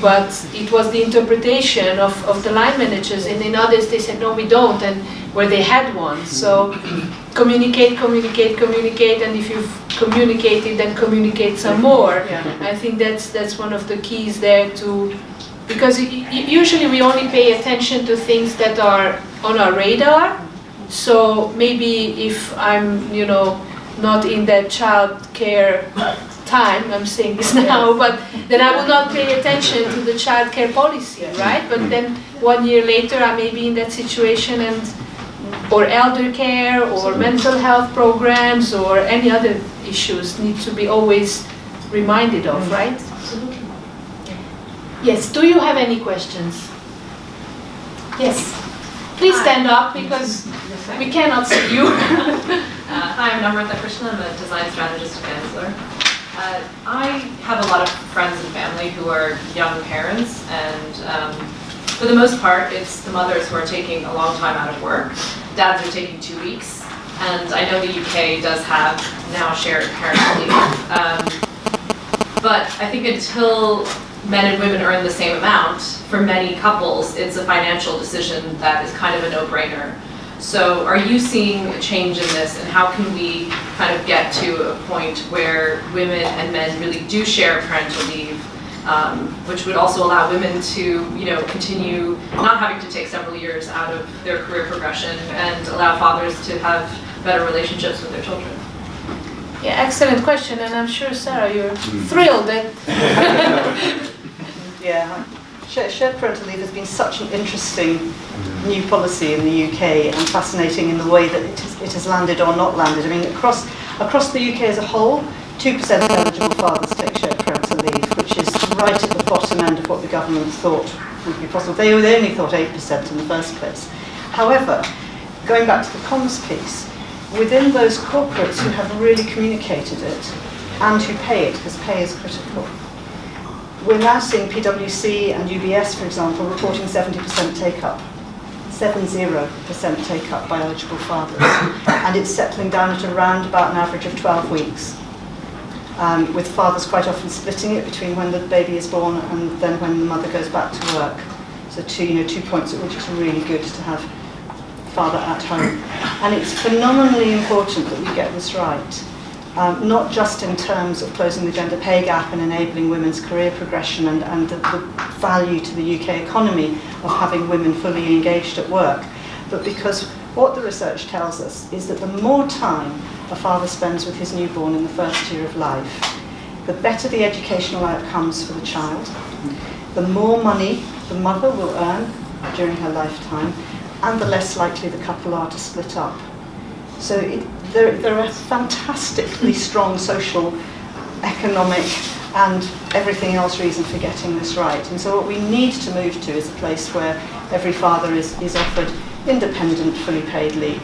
But it was the interpretation of the line managers, and in others they said, no, we don't, and where they had one. So communicate, and if you've communicated, then communicate some more. I think that's one of the keys there too, because usually we only pay attention to things that are on our radar. So maybe if I'm, not in that child care time, I'm saying this now, but then I will not pay attention to the child care policy, right? But then 1 year later I may be in that situation, or elder care or mental health programs or any other issues need to be always reminded of, right? Absolutely. Yes, do you have any questions? Yes. Please stand up because we cannot see you. Hi, I'm Namrata Krishnan. I'm a design strategist at Gensler. I have a lot of friends and family who are young parents, and for the most part, it's the mothers who are taking a long time out of work. Dads are taking 2 weeks, and I know the UK does have now shared parental leave. But I think until men and women earn the same amount, for many couples, it's a financial decision that is kind of a no-brainer. So are you seeing a change in this, and how can we kind of get to a point where women and men really do share parental leave, which would also allow women to, continue not having to take several years out of their career progression, and allow fathers to have better relationships with their children? Yeah, excellent question, and I'm sure, Sarah, you're thrilled that... Shared parental leave has been such an interesting new policy in the UK, and fascinating in the way that it has landed or not landed. I mean, across the UK as a whole, 2% of eligible fathers take shared parental leave, which is right at the bottom end of what the government thought would be possible. They only thought 8% in the first place. However, going back to the comms piece, within those corporates who have really communicated it and who pay it, because pay is critical, we're now seeing PwC and UBS, for example, reporting 70% take-up. 70% take-up by eligible fathers. And it's settling down at around about an average of 12 weeks, with fathers quite often splitting it between when the baby is born and then when the mother goes back to work. So 2 points at which it's really good to have father at home. And it's phenomenally important that we get this right. Not just in terms of closing the gender pay gap and enabling women's career progression and the value to the UK economy of having women fully engaged at work, but because what the research tells us is that the more time a father spends with his newborn in the first year of life, the better the educational outcomes for the child, the more money the mother will earn during her lifetime, and the less likely the couple are to split up. So there are fantastically strong social, economic, and everything else reason for getting this right. And so what we need to move to is a place where every father is offered independent, fully paid leave.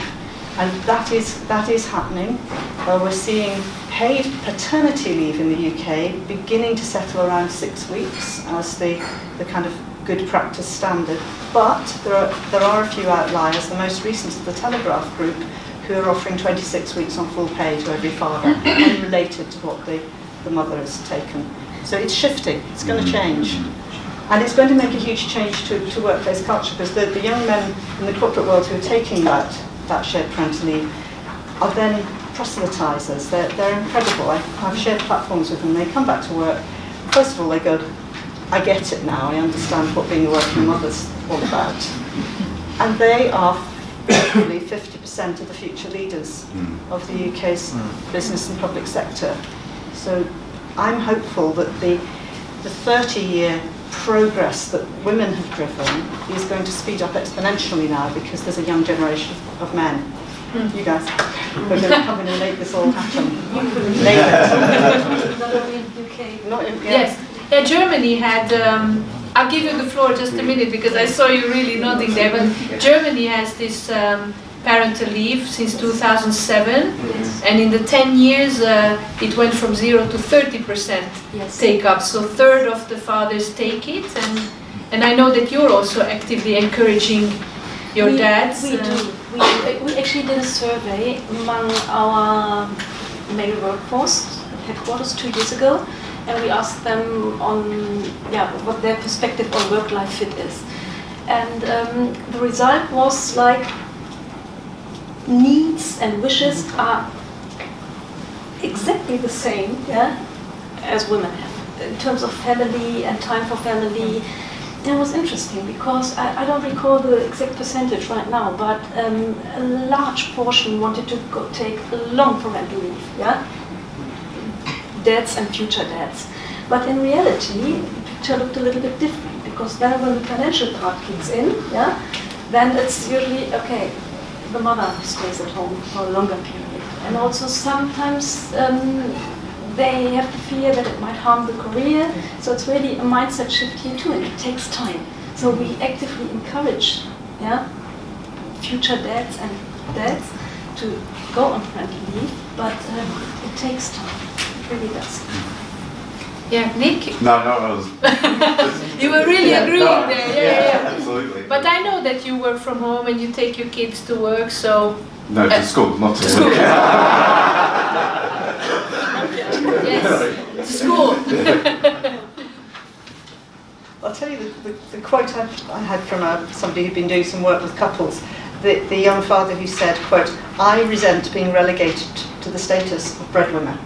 And that is happening. We're seeing paid paternity leave in the UK beginning to settle around 6 weeks as the kind of good practice standard. But there are a few outliers. The most recent is the Telegraph Group, who are offering 26 weeks on full pay to every father, unrelated to what the mother has taken. So it's shifting, it's going to change. And it's going to make a huge change to workplace culture, because the young men in the corporate world who are taking that shared parental leave are then proselytizers. They're incredible. I've shared platforms with them. They come back to work. First of all, they go, I get it now. I understand what being a working mother's all about. And they are probably 50% of the future leaders of the UK's business and public sector. So I'm hopeful that the 30-year progress that women have driven is going to speed up exponentially now, because there's a young generation of men. You guys are going to come in and make this all happen. Not only in the UK. Not in, Yes. Yeah, Germany had, I'll give you the floor just a minute, because I saw you really nodding there, but Germany has this parental leave since 2007, and in the 10 years it went from 0 to 30% take up, so third of the fathers take it, and I know that you're also actively encouraging your dads. We do. We actually did a survey among our male workforce headquarters 2 years ago, and we asked them on what their perspective on work-life fit is. And the result was like needs and wishes are exactly the same as women have in terms of family and time for family. It was interesting because I don't recall the exact percentage right now, but a large portion wanted to take a long parental leave, dads and future dads. But in reality, the picture looked a little bit different, because then when the financial part kicks in, then it's usually, okay, the mother stays at home for a longer period. And also sometimes they have the fear that it might harm the career. So it's really a mindset shift here too, and it takes time. So we actively encourage future dads and dads to go on parental leave, but it takes time. It really does. Yeah, Nick? No, I was... You were really agreeing there, yeah. Absolutely. But I know that you work from home and you take your kids to work, so... No, to school, not to school. work. Yes, to school. I'll tell you the quote I had from somebody who'd been doing some work with couples. The young father who said, quote, I resent being relegated to the status of breadwinner.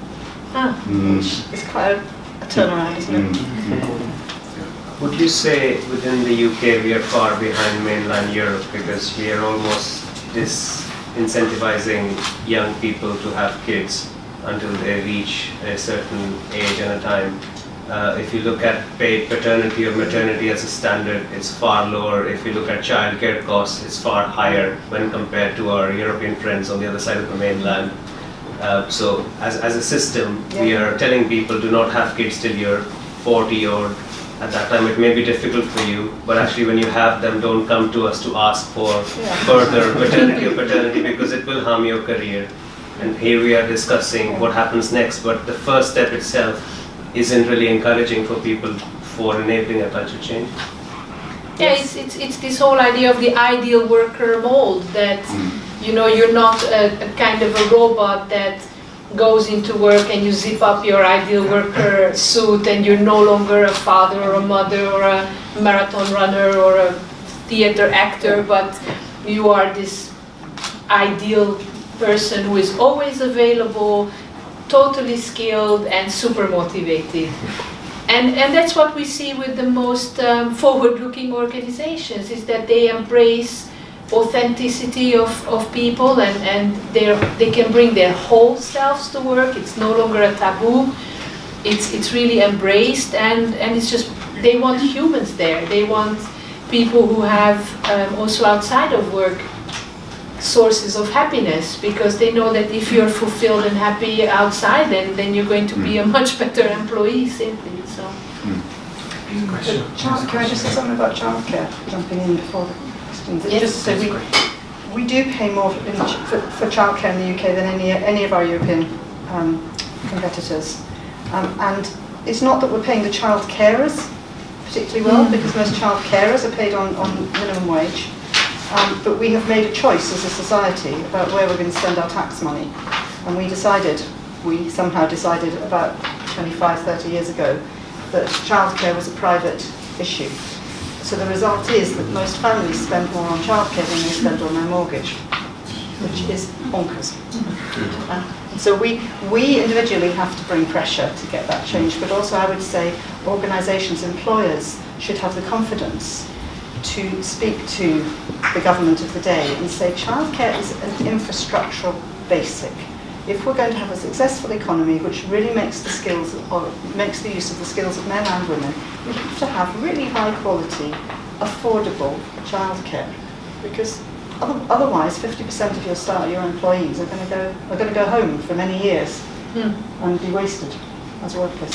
Which is quite a turnaround, isn't it? Would you say within the UK we are far behind mainland Europe, because we are almost disincentivizing young people to have kids until they reach a certain age and a time? If you look at paid paternity or maternity as a standard, it's far lower. If you look at childcare costs, it's far higher when compared to our European friends on the other side of the mainland. So as a system, we are telling people do not have kids till you're 40, or at that time it may be difficult for you, but actually when you have them, don't come to us to ask for further maternity or paternity, because it will harm your career. And here we are discussing what happens next, but the first step itself isn't really encouraging for people for enabling a culture change. Yeah, it's this whole idea of the ideal worker mold, that you're not a kind of a robot that goes into work and you zip up your ideal worker suit and you're no longer a father or a mother or a marathon runner or a theater actor, but you are this ideal person who is always available, totally skilled and super motivated. And that's what we see with the most forward-looking organizations, is that they embrace authenticity of people, and they can bring their whole selves to work. It's no longer a taboo. it's really embraced, and it's just, they want humans there. They want people who have also outside of work sources of happiness, because they know that if you're fulfilled and happy outside, then you're going to be a much better employee simply. So. Can I just say something about childcare, jumping in before the questions? Yes. Just so we do pay more for childcare in the UK than any of our European competitors. And it's not that we're paying the child carers particularly well, because most child carers are paid on minimum wage. But we have made a choice as a society about where we're going to spend our tax money. And we somehow decided about 25, 30 years ago that childcare was a private issue. So the result is that most families spend more on childcare than they spend on their mortgage, which is bonkers. So we individually have to bring pressure to get that change, but also I would say organisations, employers should have the confidence to speak to the government of the day and say childcare is an infrastructural basic. If we're going to have a successful economy which really makes the use of the skills of men and women, we have to have really high quality, affordable childcare, because otherwise 50% of your employees are going to go home for many years and be wasted as workers.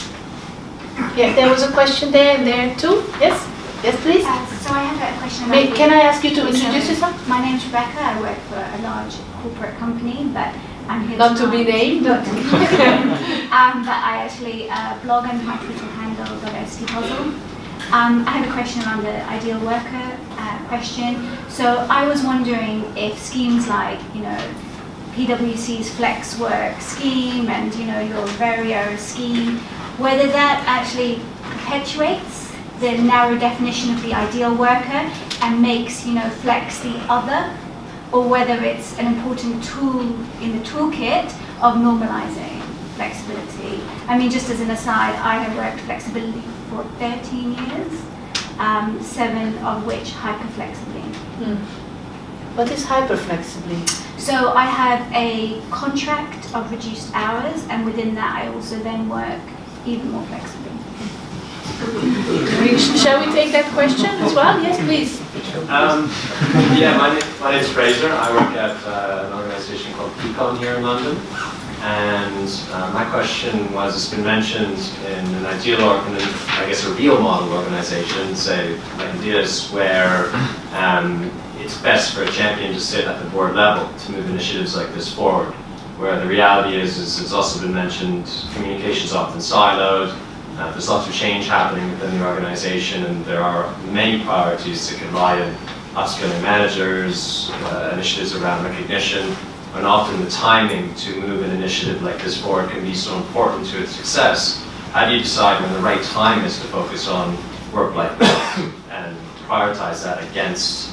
Yeah, there was a question there and there too. Yes, please. So I have a question about. Can I ask you to introduce yourself? My name's Rebecca. I work for a large corporate company, but I'm here Not to be named. But I actually blog under my Twitter handle Diversity Puzzle. I have a question on the ideal worker question. So I was wondering if schemes like, PwC's Flex Work scheme and, your Vario scheme, whether that actually perpetuates the narrow definition of the ideal worker and makes, flex the other, or whether it's an important tool in the toolkit of normalizing flexibility. I mean, just as an aside, I have worked flexibility for 13 years, 7 of which hyperflexibly. What is hyperflexibly? So I have a contract of reduced hours, and within that I also then work even more flexibly. Shall we take that question as well? Yes, please. My name is Fraser. I work at an organisation called Peacon here in London. And my question was, it's been mentioned in an ideal a real model organisation, say like Adidas, where it's best for a champion to sit at the board level to move initiatives like this forward. Where the reality is it's also been mentioned, communication's often siloed. There's lots of change happening within the organisation, and there are many priorities that can lie in upskilling managers, initiatives around recognition, and often the timing to move an initiative like this forward can be so important to its success. How do you decide when the right time is to focus on work-life balance and prioritise that against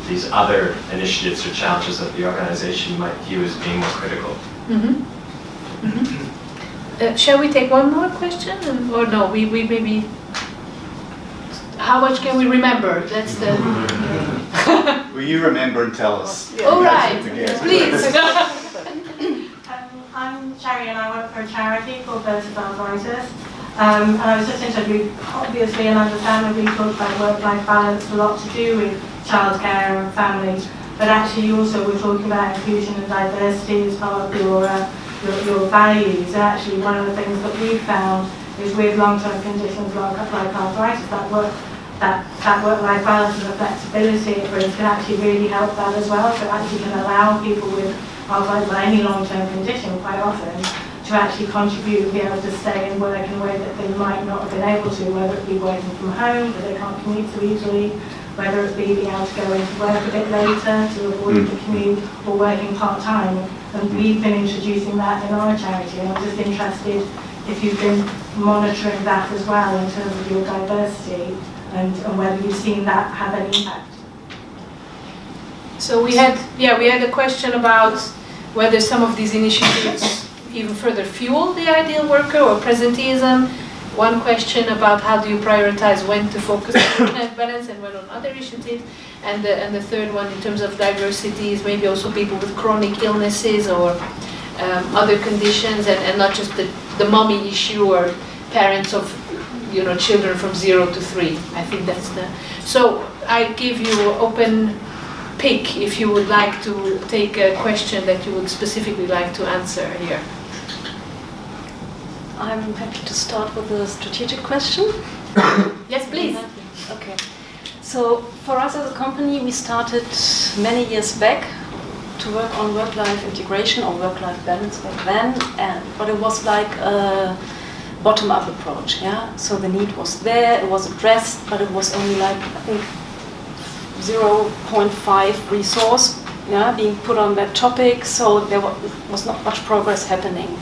these other initiatives or challenges that the organisation might view as being more critical? Shall we take one more question, or no? We maybe. How much can we remember? That's the. Will you remember and tell us? All right, please. I'm Sherry, and I work for a charity called Versatile Writers. And I was just interested, we obviously and understandably talked about work-life balance, a lot to do with childcare and family, but actually you also were talking about inclusion and diversity as part of your values. And actually one of the things that we've found is with long-term conditions like arthritis, that work-life balance and the flexibility it brings can actually really help that as well. So it actually can allow people with arthritis or any long-term condition quite often to actually contribute and be able to stay and work in a way that they might not have been able to, whether it be working from home, that they can't commute so easily, whether it be being able to go into work a bit later to avoid the commute, or working part-time. And we've been introducing that in our charity, and I'm just interested if you've been monitoring that as well in terms of your diversity and whether you've seen that have any impact. So we had a question about whether some of these initiatives even further fuel the ideal worker or presenteeism. One question about how do you prioritize when to focus on work-life balance and when on other initiatives. And the third one in terms of diversity is maybe also people with chronic illnesses or other conditions, and not just the mommy issue or parents of children from 0 to 3. I think that's the. So I give you open pick if you would like to take a question that you would specifically like to answer here. I'm happy to start with a strategic question. Yes, please. Okay. So for us as a company, we started many years back to work on work-life integration or work-life balance back then, but it was like a bottom-up approach. Yeah. So the need was there, it was addressed, but it was only like I think 0.5 resource being put on that topic. So there was not much progress happening.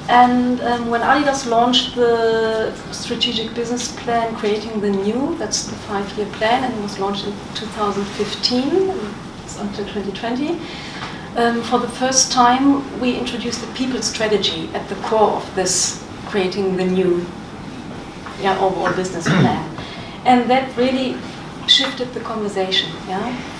And when Adidas launched the strategic business plan, Creating the New, that's the 5-year plan, and it was launched in 2015, it's until 2020. For the first time, we introduced the people strategy at the core of this Creating the New overall business plan. And that really shifted the conversation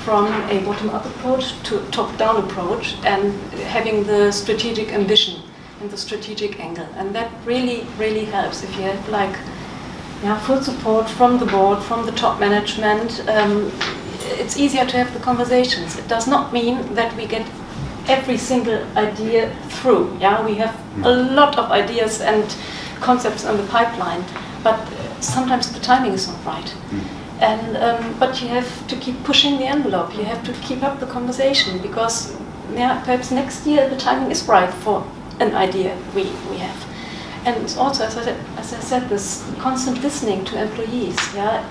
from a bottom-up approach to a top-down approach, and having the strategic ambition and the strategic angle, and that really, really helps if you have full support from the board, from the top management. It's easier to have the conversations. It does not mean that we get every single idea through. We have a lot of ideas and concepts in the pipeline, but sometimes the timing is not right. And but you have to keep pushing the envelope. You have to keep up the conversation, because perhaps next year the timing is right for an idea we have. And it's also, as I said, this constant listening to employees.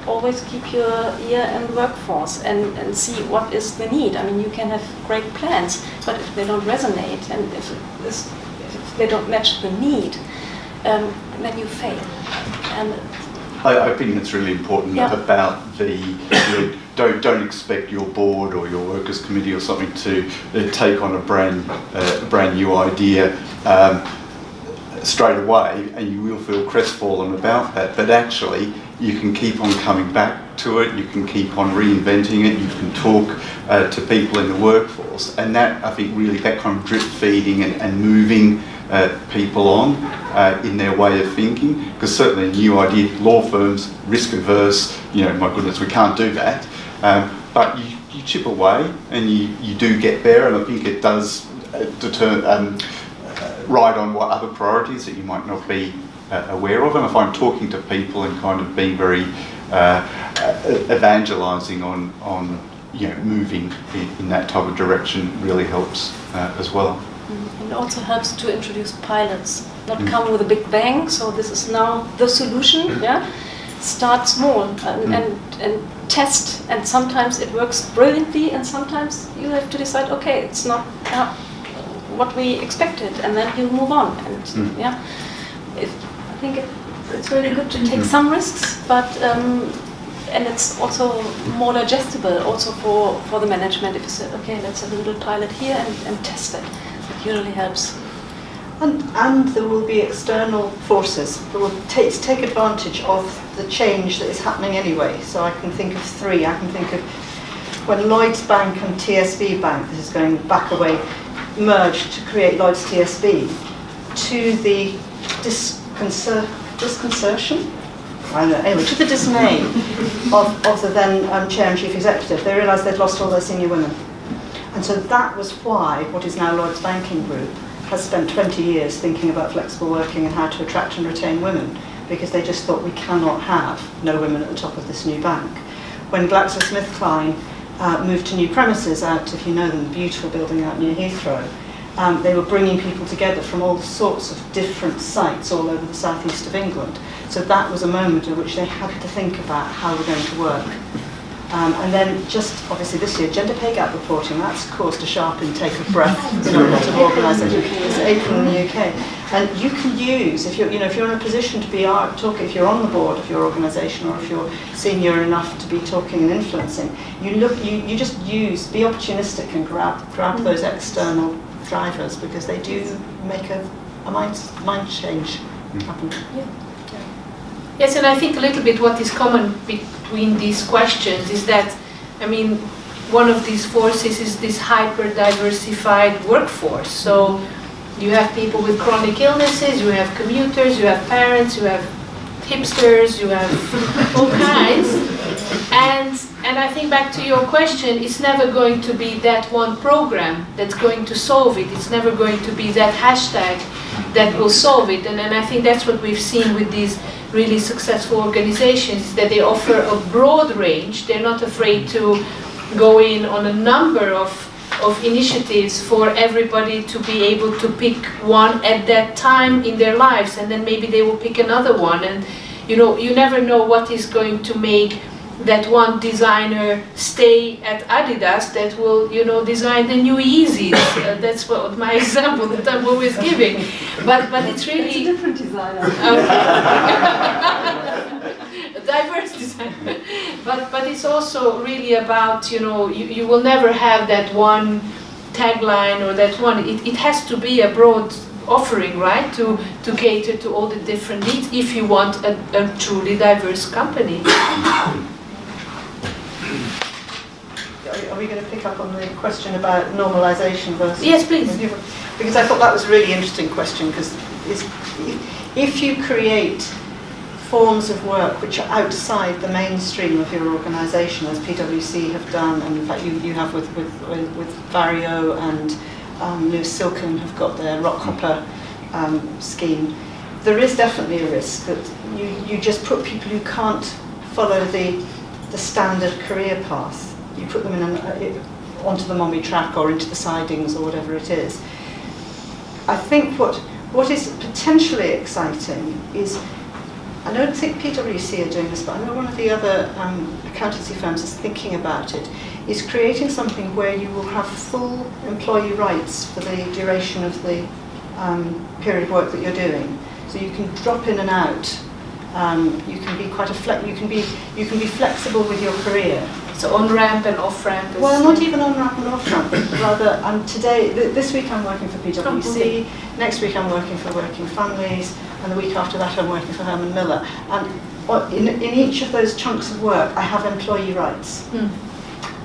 Always keep your ear in the workforce and see what is the need. I mean, you can have great plans, but if they don't resonate and if they don't match the need, then you fail. And I think it's really important about don't expect your board or your workers committee or something to take on a brand new idea straight away, and you will feel crestfallen about that. But actually, you can keep on coming back to it. You can keep on reinventing it. You can talk to people in the workforce, and that, I think, really that kind of drip feeding and moving people on in their way of thinking, because certainly a new idea, law firms, risk averse, my goodness, we can't do that. But you chip away and you do get there, and I think it does ride on what other priorities that you might not be aware of. And I find talking to people and kind of being very evangelising on moving in that type of direction really helps as well. It also helps to introduce pilots, not come with a big bang. So this is now the solution. Start small and test. And sometimes it works brilliantly, and sometimes you have to decide, okay, it's not what we expected, and then you move on. And I think it's really good to take some risks, but and it's also more digestible also for the management if you say, okay, let's have a little pilot here and test it. It usually helps. And there will be external forces that will take advantage of the change that is happening anyway. So I can think of 3. I can think of when Lloyds Bank and TSB Bank, this is going back away, merged to create Lloyds TSB, to the disconcertion? I don't know, anyway, to the dismay of the then Chair and Chief Executive. They realised they'd lost all their senior women. And so that was why what is now Lloyds Banking Group has spent 20 years thinking about flexible working and how to attract and retain women, because they just thought we cannot have no women at the top of this new bank. When GlaxoSmithKline moved to new premises out, if you know them, the beautiful building out near Heathrow, they were bringing people together from all sorts of different sites all over the southeast of England. So that was a moment in which they had to think about how we're going to work. And then just obviously this year, gender pay gap reporting, that's caused a sharp intake of breath in a lot of organisations. It's April in the UK. And you can use, if you're in a position to be talking, if you're on the board of your organisation, or if you're senior enough to be talking and influencing, you just be opportunistic and grab those external drivers, because they do make a mind change happen. Yes, and I think a little bit what is common between these questions is that, I mean, one of these forces is this hyper-diversified workforce. So you have people with chronic illnesses, you have commuters, you have parents, you have hipsters, you have all kinds. And I think back to your question, it's never going to be that one program that's going to solve it. It's never going to be that hashtag that will solve it. And I think that's what we've seen with these really successful organizations, that they offer a broad range. They're not afraid to go in on a number of initiatives for everybody to be able to pick one at that time in their lives, and then maybe they will pick another one. And you know, you never know what is going to make that one designer stay at Adidas that will, you know, design the new Yeezys. That's what my example that I'm always giving. But it's really it's a different designer. A diverse designer. But it's also really about, you know, you will never have that one tagline or that one. It has to be a broad offering, right, to cater to all the different needs if you want a truly diverse company. Are we going to pick up on the question about normalisation versus... Yes, please. Because I thought that was a really interesting question, because if you create forms of work which are outside the mainstream of your organisation, as PwC have done, and in fact you have with Vario and Lewis Silken have got their Rockhopper scheme, there is definitely a risk that you just put people who can't follow the standard career path. You put them onto the mommy track or into the sidings or whatever it is. I think what is potentially exciting is, I don't think PwC are doing this, but I know one of the other accountancy firms is thinking about it, is creating something where you will have full employee rights for the duration of the period of work that you're doing. So you can drop in and out. You can be quite you can be flexible with your career. So on-ramp and off-ramp? Well, not even on-ramp and off-ramp. Rather, this week I'm working for PwC, next week I'm working for Working Families, and the week after that I'm working for Herman Miller. And in each of those chunks of work, I have employee rights.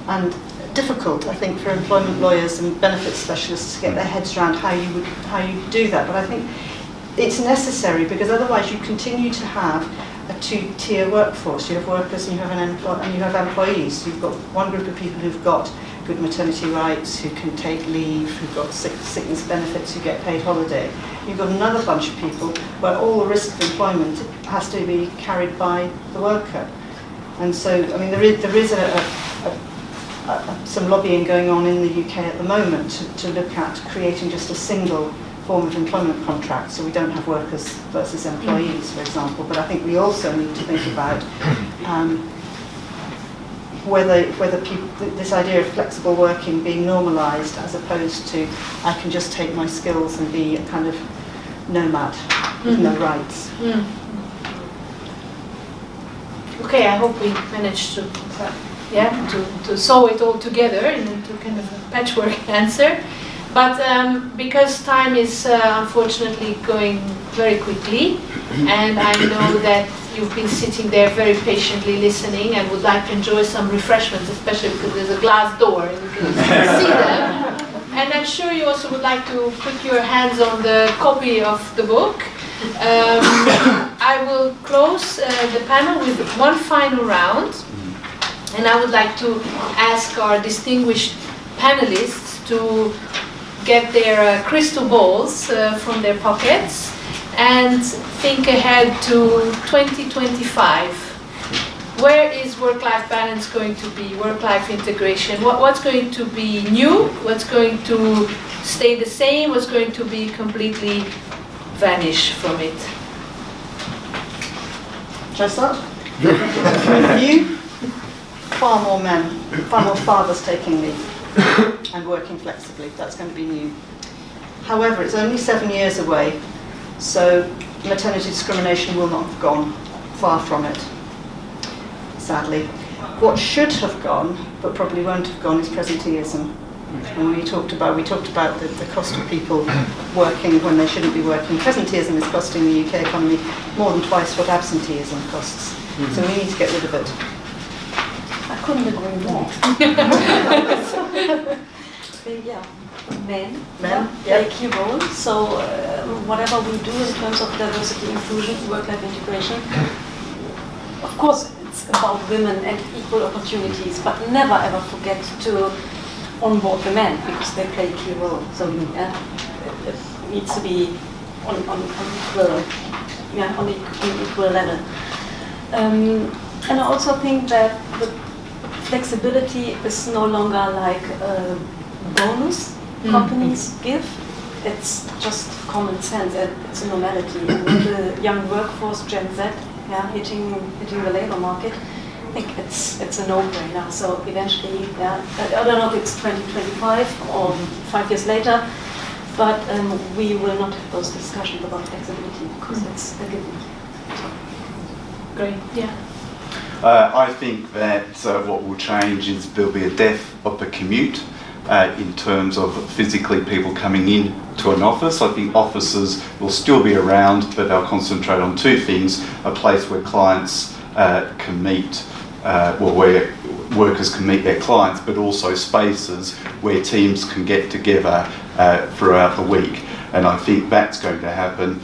And difficult, I think, for employment lawyers and benefits specialists to get their heads around how you do that. But I think it's necessary, because otherwise you continue to have a two-tier workforce. You have workers and you have employees. You've got one group of people who've got good maternity rights, who can take leave, who've got sickness benefits, who get paid holiday. You've got another bunch of people where all the risk of employment has to be carried by the worker. And so, I mean, there is some lobbying going on in the UK at the moment to look at creating just a single form of employment contract, so we don't have workers versus employees, for example. But I think we also need to think about whether people, this idea of flexible working being normalised, as opposed to I can just take my skills and be a kind of nomad with no rights. Okay, I hope we managed to sew it all together into kind of a patchwork answer. But because time is unfortunately going very quickly, and I know that you've been sitting there very patiently listening and would like to enjoy some refreshments, especially because there's a glass door and you can see them. And I'm sure you also would like to put your hands on the copy of the book. I will close the panel with one final round, and I would like to ask our distinguished panelists to get their crystal balls from their pockets and think ahead to 2025. Where is work-life balance going to be, work-life integration? What's going to be new? What's going to stay the same? What's going to be completely vanish from it? Shall I start? You? Far more men, far more fathers taking leave and working flexibly. That's going to be new. However, it's only 7 years away, so maternity discrimination will not have gone. Far from it, sadly. What should have gone, but probably won't have gone, is presenteeism. And we talked about the cost of people working when they shouldn't be working. Presenteeism is costing the UK economy more than twice what absenteeism costs. So we need to get rid of it. couldn't agree more. Yeah, men play a key role. So whatever we do in terms of diversity, inclusion, work-life integration, of course it's about women and equal opportunities, but never ever forget to onboard the men because they play a key role. So it needs to be on equal level. And I also think that the flexibility is no longer like a bonus companies give. It's just common sense. It's a normality. And with the young workforce, Gen Z, hitting the labor market, I think it's a no-brainer. So eventually, I don't know if it's 2025 or 5 years later, but we will not have those discussions about flexibility because it's a given. Great, yeah. I think that what will change is there'll be a death of the commute in terms of physically people coming in to an office. I think offices will still be around, but they'll concentrate on two things: a place where clients can meet, where workers can meet their clients, but also spaces where teams can get together throughout the week. And I think that's going to happen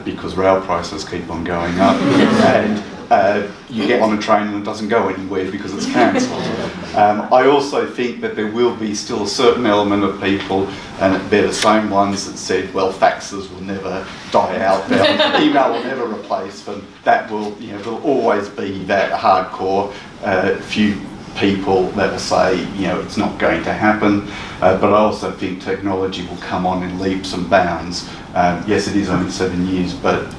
because rail prices keep on going up. And you get on a train and it doesn't go anywhere because it's cancelled. I also think that there will be still a certain element of people, and they're the same ones that said, well, faxes will never die out, email will never replace them. That will, there'll always be that hardcore few people that will say, it's not going to happen. But I also think technology will come on in leaps and bounds. Yes, it is only 7 years, but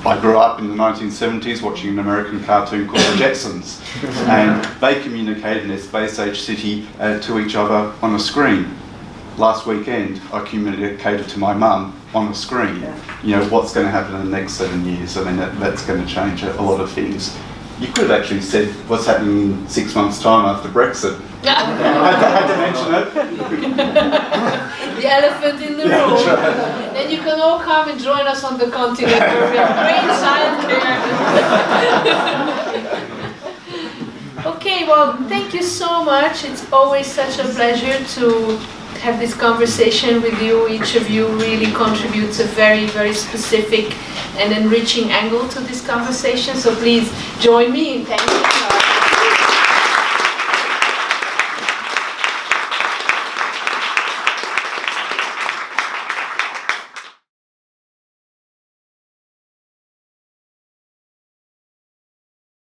I grew up in the 1970s watching an American cartoon called The Jetsons, and they communicated in their space age city to each other on a screen. Last weekend, I communicated to my mum on a screen. What's going to happen in the next 7 years? I mean, that's going to change a lot of things. You could have actually said what's happening in 6 months' time after Brexit. I had to mention it. The elephant in the room. Then you can all come and join us on the continent where we have great childcare. Okay, well, thank you so much. It's always such a pleasure to have this conversation with you. Each of you really contributes a very, very specific and enriching angle to this conversation. So please join me in thanking you.